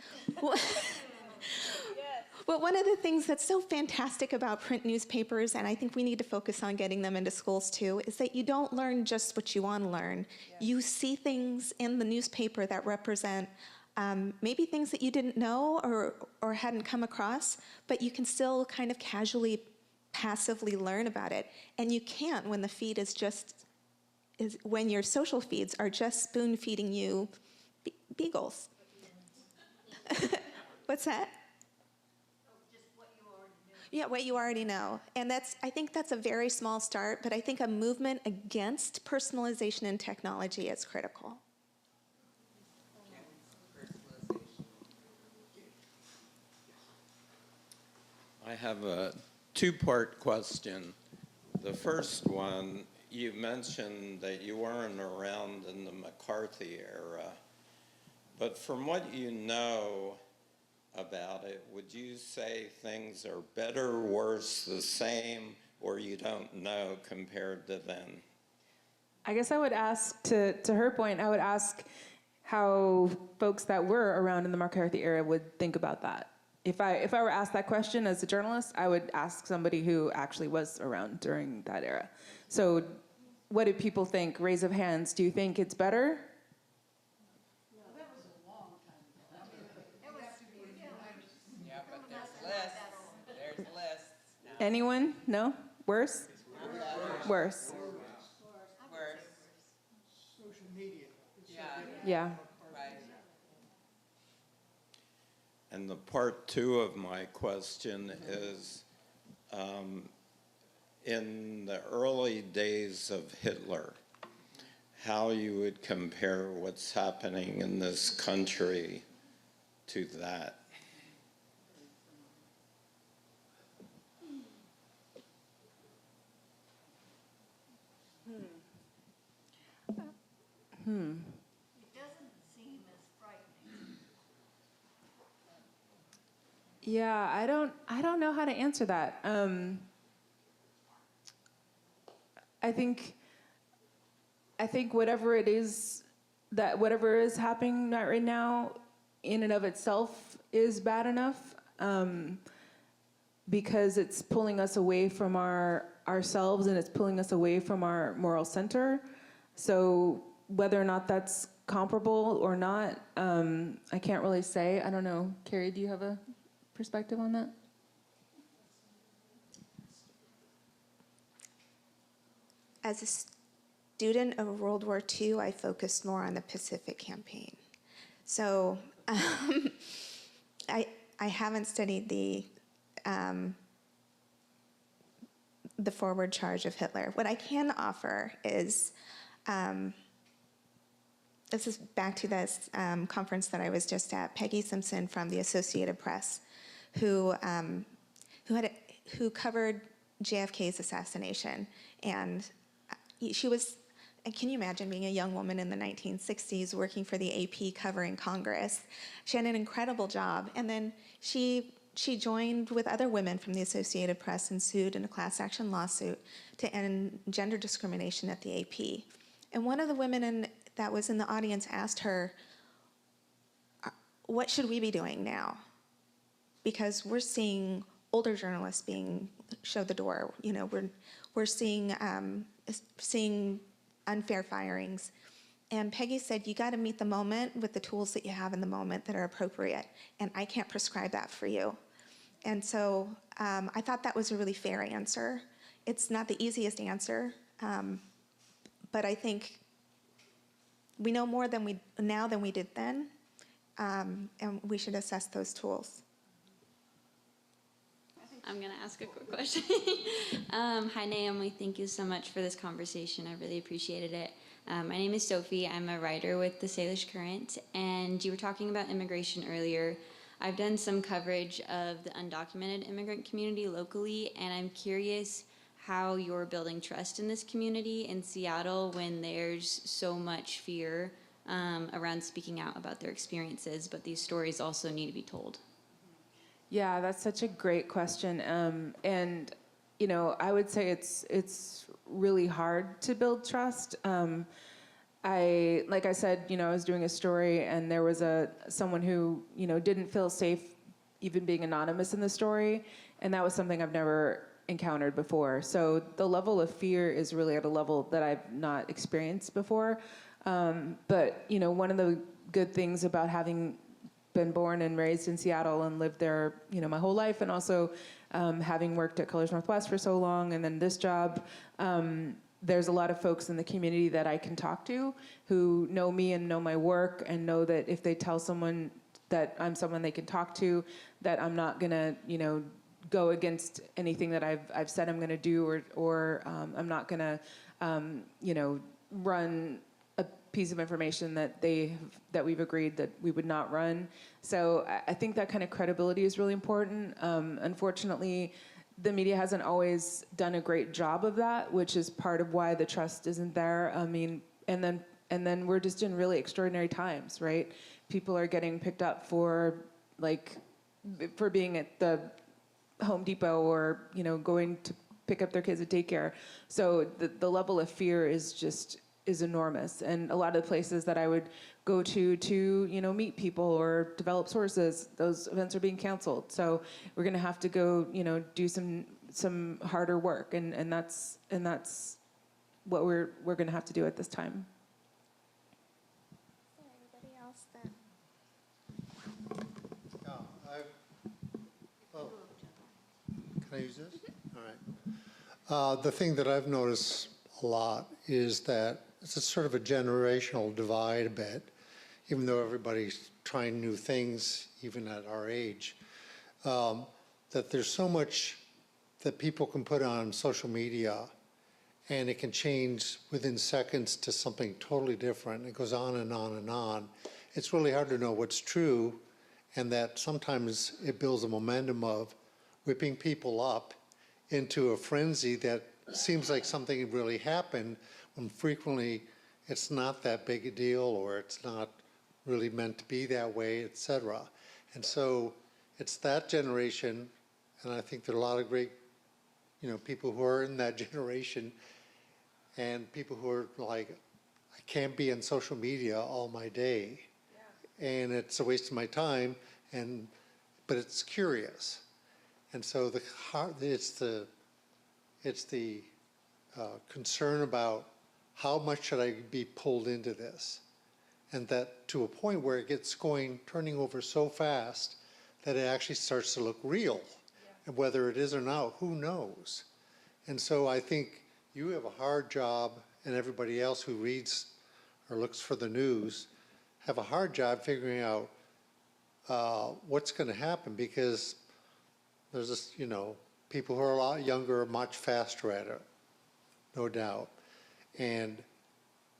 Well, one of the things that's so fantastic about print newspapers, and I think we need to focus on getting them into schools too, is that you don't learn just what you want to learn. Yeah. You see things in the newspaper that represent maybe things that you didn't know or hadn't come across, but you can still kind of casually, passively learn about it. And you can't when the feed when your social feeds are just spoon feeding you beagles. What's that? Yeah, what you already know. And I think that's a very small start, but I think a movement against personalization in technology is critical. I have a two-part question. The first one, you mentioned that you weren't around in the McCarthy era, but from what you know about it, would you say things are better, worse, the same, or you don't know compared to then? I guess I would ask, to her point, I would ask how folks that were around in the McCarthy era would think about that. If I were asked that question as a journalist, I would ask somebody who actually was around during that era. So what do people think? Raise of hands. Do you think it's better? Yeah, but there's lists now. Anyone? No? Worse? Worse. Worse. Social media. Yeah. Right. And the part two of my question is, in the early days of Hitler, how you would compare what's happening in this country to that? It doesn't seem as frightening. Yeah, I don't know how to answer that. I think whatever it is whatever is happening right now in and of itself is bad enough, because it's pulling us away from ourselves, and it's pulling us away from our moral center. So whether or not that's comparable or not, I can't really say. I don't know. Carrie, do you have a perspective on that? As a student of World War II, I focused more on the Pacific Campaign. So I haven't studied the forward charge of Hitler. What I can offer is, this is back to this conference that I was just at. Peggy Simpson from the Associated Press, who covered JFK's assassination, and she was. And can you imagine being a young woman in the 1960s working for the AP covering Congress? She had an incredible job, and then she joined with other women from the Associated Press and sued in a class action lawsuit to end gender discrimination at the AP. And one of the women that was in the audience asked her, what should we be doing now? Because we're seeing older journalists being showed the door. You know, we're seeing unfair firings. And Peggy said, you got to meet the moment with the tools that you have in the moment that are appropriate. And I can't prescribe that for you. And so I thought that was a really fair answer. It's not the easiest answer, but I think we know more now than we did then, and we should assess those tools. I'm going to ask a quick question. Hi, Naomi. Thank you so much for this conversation. I really appreciated it. My name is Sophie. I'm a writer with the Salish Current, and you were talking about immigration earlier. I've done some coverage of the undocumented immigrant community locally, and I'm curious how you're building trust in this community in Seattle when there's so much fear around speaking out about their experiences, but these stories also need to be told. Yeah, that's such a great question. And, you know, I would say it's really hard to build trust. Like I said, you know, I was doing a story, and there was someone who, you know, didn't feel safe even being anonymous in the story, and that was something I've never encountered before. So the level of fear is really at a level that I've not experienced before. But, you know, one of the good things about having been born and raised in Seattle and lived there, you know, my whole life, and also having worked at Colors Northwest for so long, and then this job, there's a lot of folks in the community that I can talk to who know me and know my work, and know that if they tell someone that I'm someone they can talk to, that I'm not gonna, you know, go against anything that I've said I'm going to do, or I'm not going to, run a piece of information that we've agreed that we would not run. So I think that kind of credibility is really important. Unfortunately, the media hasn't always done a great job of that, which is part of why the trust isn't there. I mean, and then we're just in really extraordinary times, right? People are getting picked up for being at the Home Depot or, going to pick up their kids at daycare. So the level of fear is enormous. And a lot of the places that I would go to, meet people or develop sources, those events are being canceled. So we're going to have to go, do some harder work. And that's what we're going to have to do at this time. Is there anybody else that? Can I use this? All right. The thing that I've noticed a lot is that it's a sort of a generational divide a bit, even though everybody's trying new things, even at our age, that there's so much that people can put on social media and it can change within seconds to something totally different. It goes on and on and on. It's really hard to know what's true, and that sometimes it builds a momentum of whipping people up into a frenzy that seems like something really happened, when frequently it's not that big a deal, or it's not really meant to be that way, etc. And so it's that generation, and I think there are a lot of great, people who are in that generation, and people who are like, I can't be on social media all my day, and it's a waste of my time, but it's curious. And so it's the concern about how much should I be pulled into this, and that to a point where it gets turning over so fast that it actually starts to look real. And whether it is or not, who knows? And so I think you have a hard job, and everybody else who reads or looks for the news have a hard job figuring out what's going to happen, because there's this, people who are a lot younger are much faster at it, no doubt. And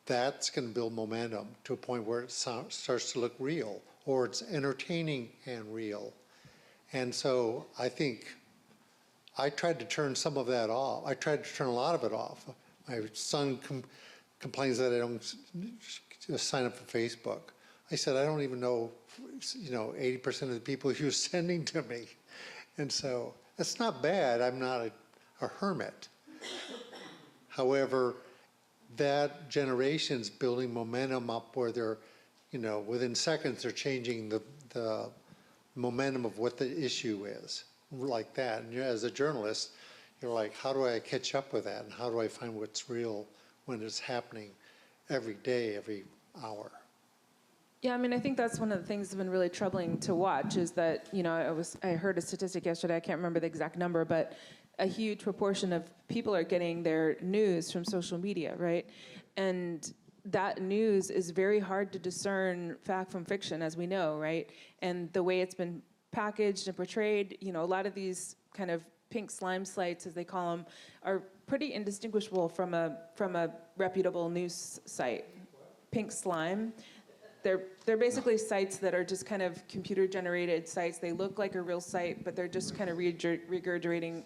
that's going to build momentum to a point where it starts to look real, or it's entertaining and real. And so I think I tried to turn some of that off. I tried to turn a lot of it off. My son complains that I don't sign up for Facebook. I said, I don't even know, 80% of the people you're sending to me. And so that's not bad. I'm not a hermit. However, that generation's building momentum up where they're, within seconds they're changing the momentum of what the issue is, like that. And as a journalist, you're like, how do I catch up with that? And how do I find what's real when it's happening every day, every hour? Yeah, I mean, I think that's one of the things that's been really troubling to watch is that, I heard a statistic yesterday, I can't remember the exact number, but a huge proportion of people are getting their news from social media, right? And that news is very hard to discern fact from fiction, as we know, right? And the way it's been packaged and portrayed, a lot of these kind of pink slime sites, as they call them, are pretty indistinguishable from a reputable news site. Pink slime. They're basically sites that are just kind of computer-generated sites. They look like a real site, but they're just kind of regurgitating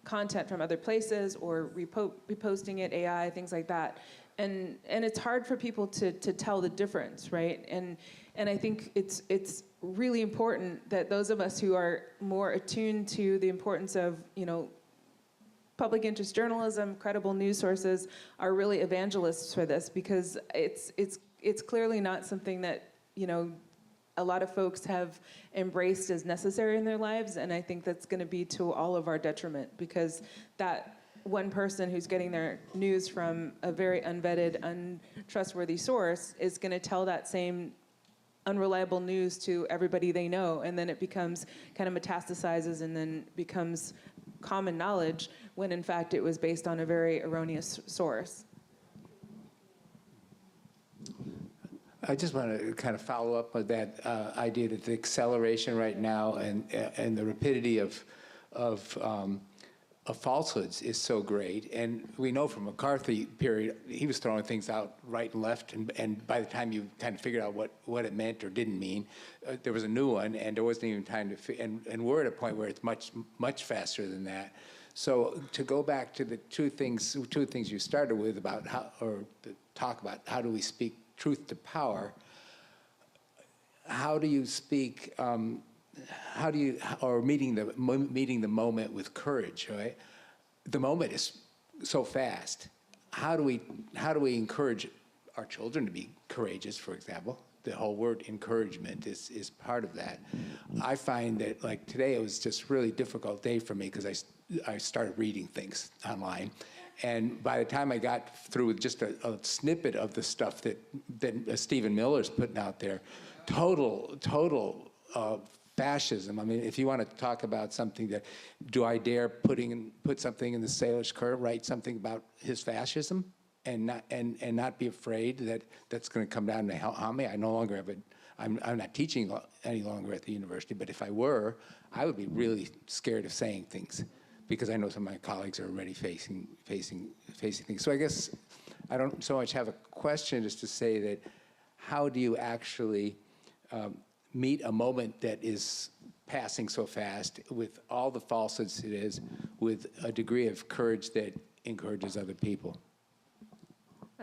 content from other places or reposting it, AI, things like that. And it's hard for people to tell the difference, right? And I think it's really important that those of us who are more attuned to the importance of, public interest journalism, credible news sources, are really evangelists for this, because it's clearly not something that, a lot of folks have embraced as necessary in their lives, and I think that's going to be to all of our detriment, because that one person who's getting their news from a very unvetted, untrustworthy source is going to tell that same unreliable news to everybody they know, and then it becomes kind of metastasizes and then becomes common knowledge, when in fact it was based on a very erroneous source. I just want to kind of follow up with that idea that the acceleration right now and the rapidity of falsehoods is so great. And we know from McCarthy period, he was throwing things out right and left, and by the time you kind of figured out what it meant or didn't mean, there was a new one, and there wasn't even time to, and we're at a point where it's much faster than that. So to go back to the two things you started with about how, or the talk about how do we speak truth to power, how do you speak, how do you, or meeting the moment with courage, right? The moment is so fast. How do we encourage our children to be courageous, for example? The whole word encouragement is part of that. I find that, like today, it was just a really difficult day for me because I started reading things online. And by the time I got through with just a snippet of the stuff that Stephen Miller's putting out there, total fascism. I mean, if you want to talk about something that, do I dare put something in the Salish Current, write something about his fascism, and not be afraid that that's going to come down to harm me? I no longer have I'm not teaching any longer at the university, but if I were, I would be really scared of saying things, because I know some of my colleagues are already facing things. So I guess I don't so much have a question, just to say that how do you actually meet a moment that is passing so fast with all the falsehoods it is, with a degree of courage that encourages other people?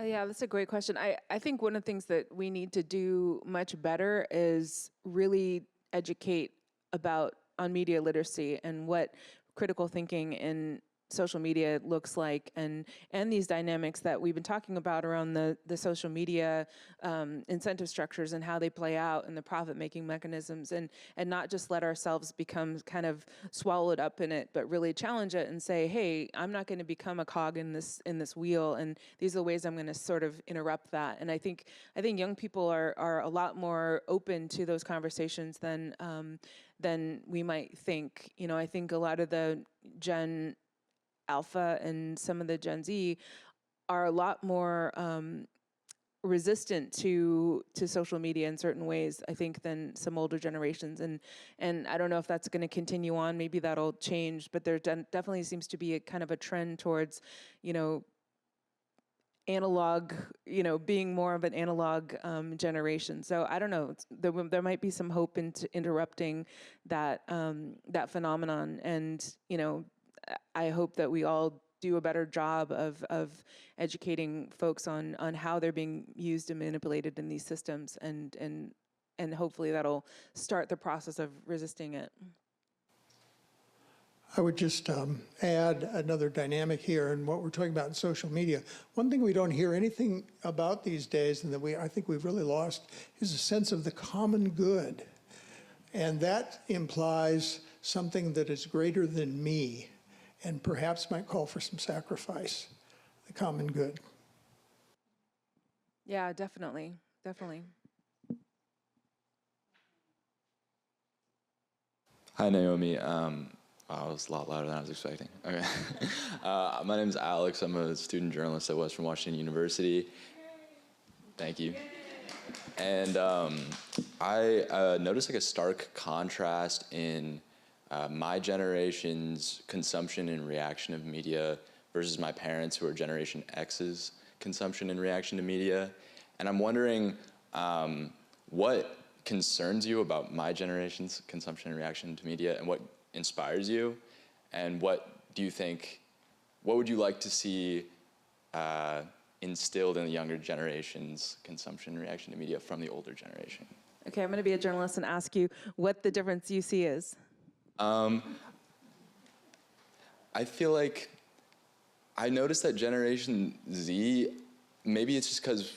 Yeah, that's a great question. I think one of the things that we need to do much better is really educate on media literacy and what critical thinking in social media looks like, and these dynamics that we've been talking about around the social media incentive structures and how they play out, and the profit-making mechanisms, and not just let ourselves become kind of swallowed up in it, but really challenge it and say, hey, I'm not going to become a cog in this wheel, and these are the ways I'm going to sort of interrupt that. And I think young people are a lot more open to those conversations than we might think. You know, I think a lot of the Gen Alpha and some of the Gen Z are a lot more resistant to social media in certain ways, I think, than some older generations. And I don't know if that's going to continue on. Maybe that'll change, but there definitely seems to be a kind of a trend towards, analog, being more of an analog generation. So I don't know. There might be some hope into interrupting that phenomenon, and I hope that we all do a better job of educating folks on how they're being used and manipulated in these systems, and hopefully that'll start the process of resisting it. I would just add another dynamic here in what we're talking about in social media. One thing we don't hear anything about these days, and that I think we've really lost, is a sense of the common good. And that implies something that is greater than me, and perhaps might call for some sacrifice, the common good. Yeah, definitely. Hi, Naomi. Wow, it was a lot louder than I was expecting. Okay. My name is Alex. I'm a student journalist at Western Washington University. Thank you. And I noticed like a stark contrast in my generation's consumption and reaction of media versus my parents, who are Generation X's consumption and reaction to media. And I'm wondering what concerns you about my generation's consumption and reaction to media, and what inspires you, and what would you like to see instilled in the younger generation's consumption and reaction to media from the older generation? Okay, I'm going to be a journalist and ask you what the difference you see is. I feel like I noticed that Generation Z, maybe it's just because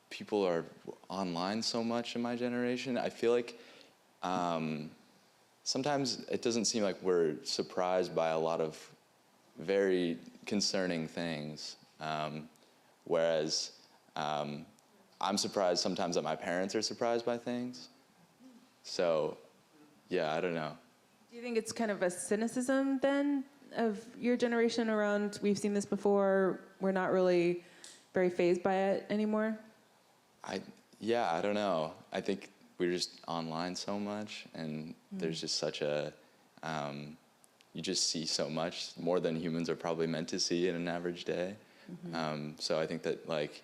people are online so much in my generation. I feel like sometimes it doesn't seem like we're surprised by a lot of very concerning things, whereas I'm surprised sometimes that my parents are surprised by things. So, yeah, I don't know. Do you think it's kind of a cynicism then of your generation around, we've seen this before, we're not really very fazed by it anymore? Yeah, I don't know. I think we're just online so much, and there's just such a, you just see so much, more than humans are probably meant to see in an average day. So I think that, like,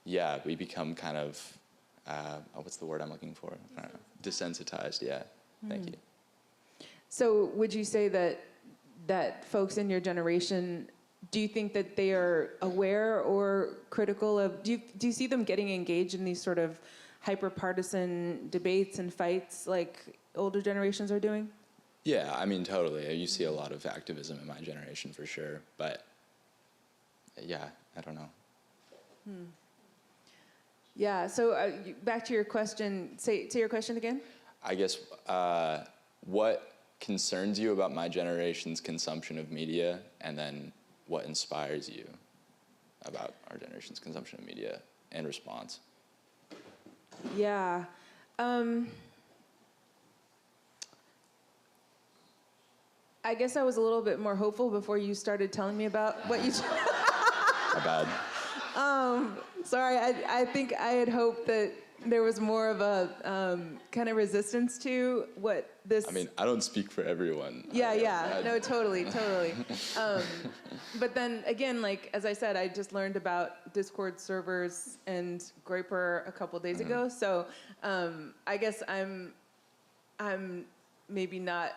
yeah, we become kind of, what's the word I'm looking for? I don't know. Desensitized, yeah. Thank you. So would you say that folks in your generation, do you think that they are aware or critical of, do you see them getting engaged in these sort of hyper-partisan debates and fights like older generations are doing? Yeah, I mean, totally. You see a lot of activism in my generation for sure, but yeah, I don't know. Yeah, so back to your question, say your question again. I guess, what concerns you about my generation's consumption of media, and then what inspires you about our generation's consumption of media and response? Yeah. I guess I was a little bit more hopeful before you started telling me about what you... My bad. Sorry, I think I had hoped that there was more of a kind of resistance to what this... I mean, I don't speak for everyone. No, totally. But then again, like, as I said, I just learned about Discord servers and Groyper a couple days ago. So I guess I'm maybe not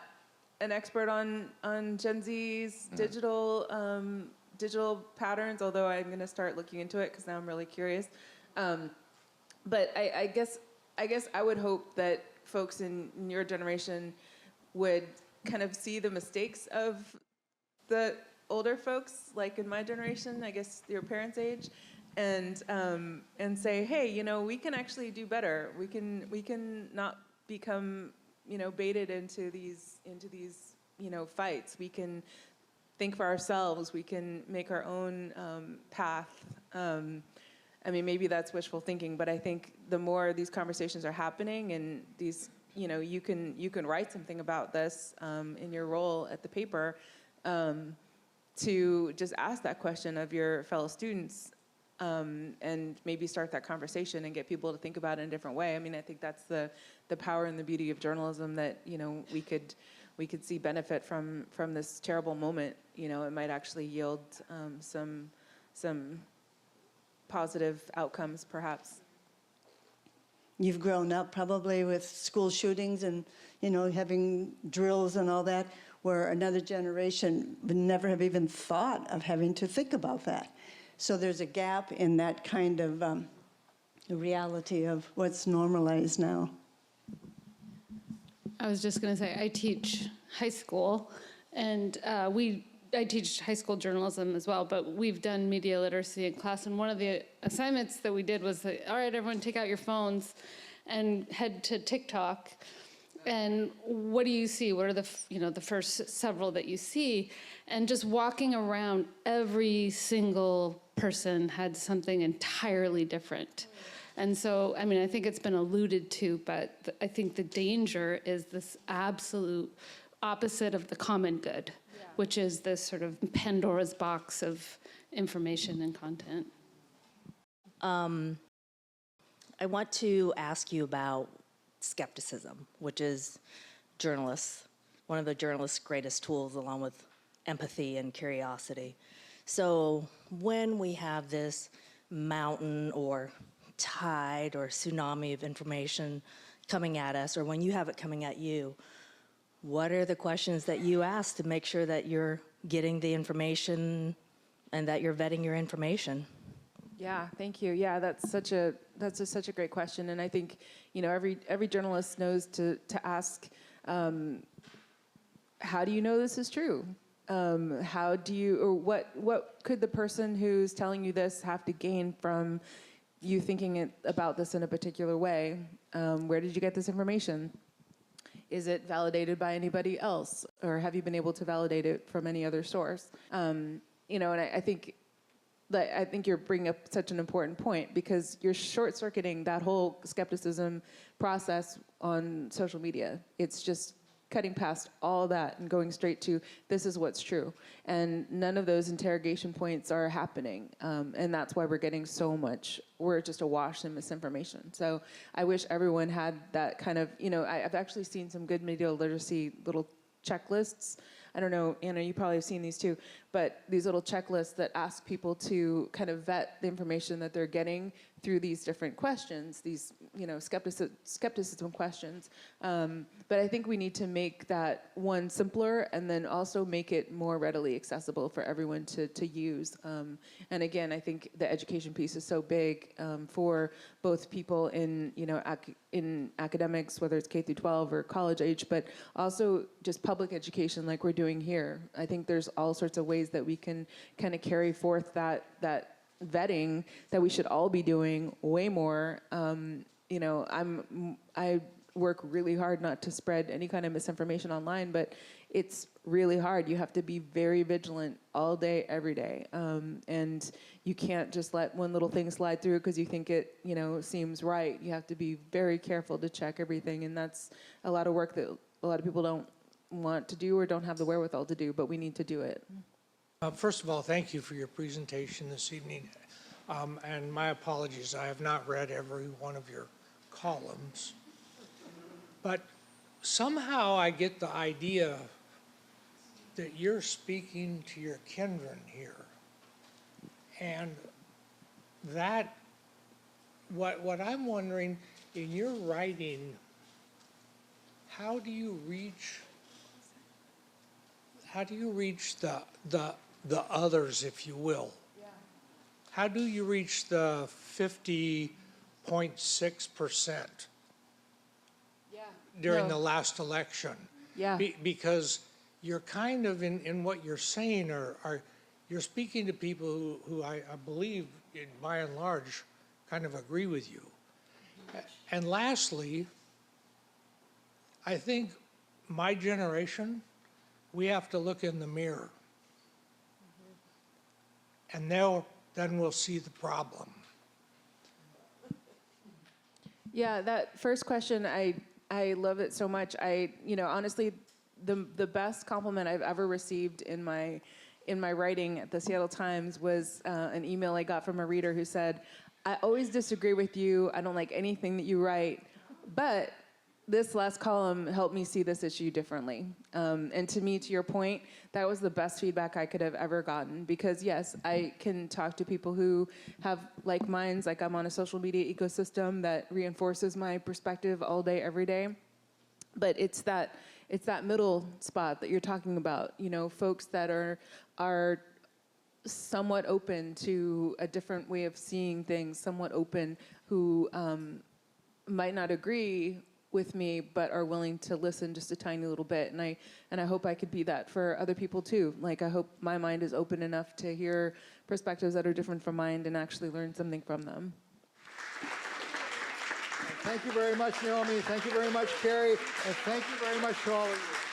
an expert on Gen Z's digital patterns, although I'm going to start looking into it because now I'm really curious. But I guess I would hope that folks in your generation would kind of see the mistakes of the older folks, like in my generation, I guess your parents' age, and say, hey, you know, we can actually do better. We can not become, you know, baited into these you know, fights. We can think for ourselves. We can make our own path. I mean, maybe that's wishful thinking, but I think the more these conversations are happening, and these, you know, you can write something about this in your role at the paper, to just ask that question of your fellow students, and maybe start that conversation and get people to think about it in a different way. I mean, I think that's the power and the beauty of journalism, that, you know, we could see benefit from this terrible moment. You know, it might actually yield some positive outcomes, perhaps. You've grown up probably with school shootings and, you know, having drills and all that, where another generation would never have even thought of having to think about that. So there's a gap in that kind of reality of what's normalized now. I was just going to say, I teach high school, and I teach high school journalism as well, but we've done media literacy in class, and one of the assignments that we did was, all right, everyone take out your phones and head to TikTok, and what do you see? What are the first several that you see? And just walking around, every single person had something entirely different. And so, I mean, I think it's been alluded to, but I think the danger is this absolute opposite of the common good, which is this sort of Pandora's box of information and content. I want to ask you about skepticism, which is one of the journalists' greatest tools, along with empathy and curiosity. So when we have this mountain or tide or tsunami of information coming at us, or when you have it coming at you, what are the questions that you ask to make sure that you're getting the information and that you're vetting your information? Yeah, thank you. Yeah, that's such a great question, and I think, you know, every journalist knows to ask, how do you know this is true? How do you, or what could the person who's telling you this have to gain from you thinking about this in a particular way? Where did you get this information? Is it validated by anybody else, or have you been able to validate it from any other source? You know, and I think you're bringing up such an important point, because you're short-circuiting that whole skepticism process on social media. It's just cutting past all that and going straight to this is what's true. And none of those interrogation points are happening. And that's why we're getting so much, we're just awash in misinformation. So I wish everyone had that kind of, I've actually seen some good media literacy little checklists. I don't know, Anna, you probably have seen these too, but these little checklists that ask people to kind of vet the information that they're getting through these different questions, these, skepticism questions. But I think we need to make that one simpler and then also make it more readily accessible for everyone to use. And again, I think the education piece is so big for both people in, in academics, whether it's K through 12 or college age, but also just public education like we're doing here. I think there's all sorts of ways that we can kind of carry forth that vetting that we should all be doing way more. I work really hard not to spread any kind of misinformation online, but it's really hard. You have to be very vigilant all day, every day. And you can't just let one little thing slide through because you think it, seems right. You have to be very careful to check everything. And that's a lot of work that a lot of people don't want to do or don't have the wherewithal to do, but we need to do it. First of all, thank you for your presentation this evening. And my apologies, I have not read every one of your columns. But somehow I get the idea that you're speaking to your kindred here. And that, what I'm wondering, in your writing, how do you reach the others, if you will? Yeah. How do you reach the 50.6% during the last election? Yeah. Because you're kind of, in what you're saying, you're speaking to people who I believe, by and large, kind of agree with you. And lastly, I think my generation, we have to look in the mirror. And then we'll see the problem. Yeah, that first question, I love it so much. Honestly, the best compliment I've ever received in my writing at the Seattle Times was an email I got from a reader who said, "I always disagree with you. I don't like anything that you write, but this last column helped me see this issue differently." And to me, to your point, that was the best feedback I could have ever gotten. Because yes, I can talk to people who have like minds, like I'm on a social media ecosystem that reinforces my perspective all day, every day. But it's that middle spot that you're talking about, folks that are somewhat open to a different way of seeing things, somewhat open, who might not agree with me, but are willing to listen just a tiny little bit. And I hope I could be that for other people too. Like, I hope my mind is open enough to hear perspectives that are different from mine and actually learn something from them. Thank you very much, Naomi. Thank you very much, Carrie. And thank you very much to all of you.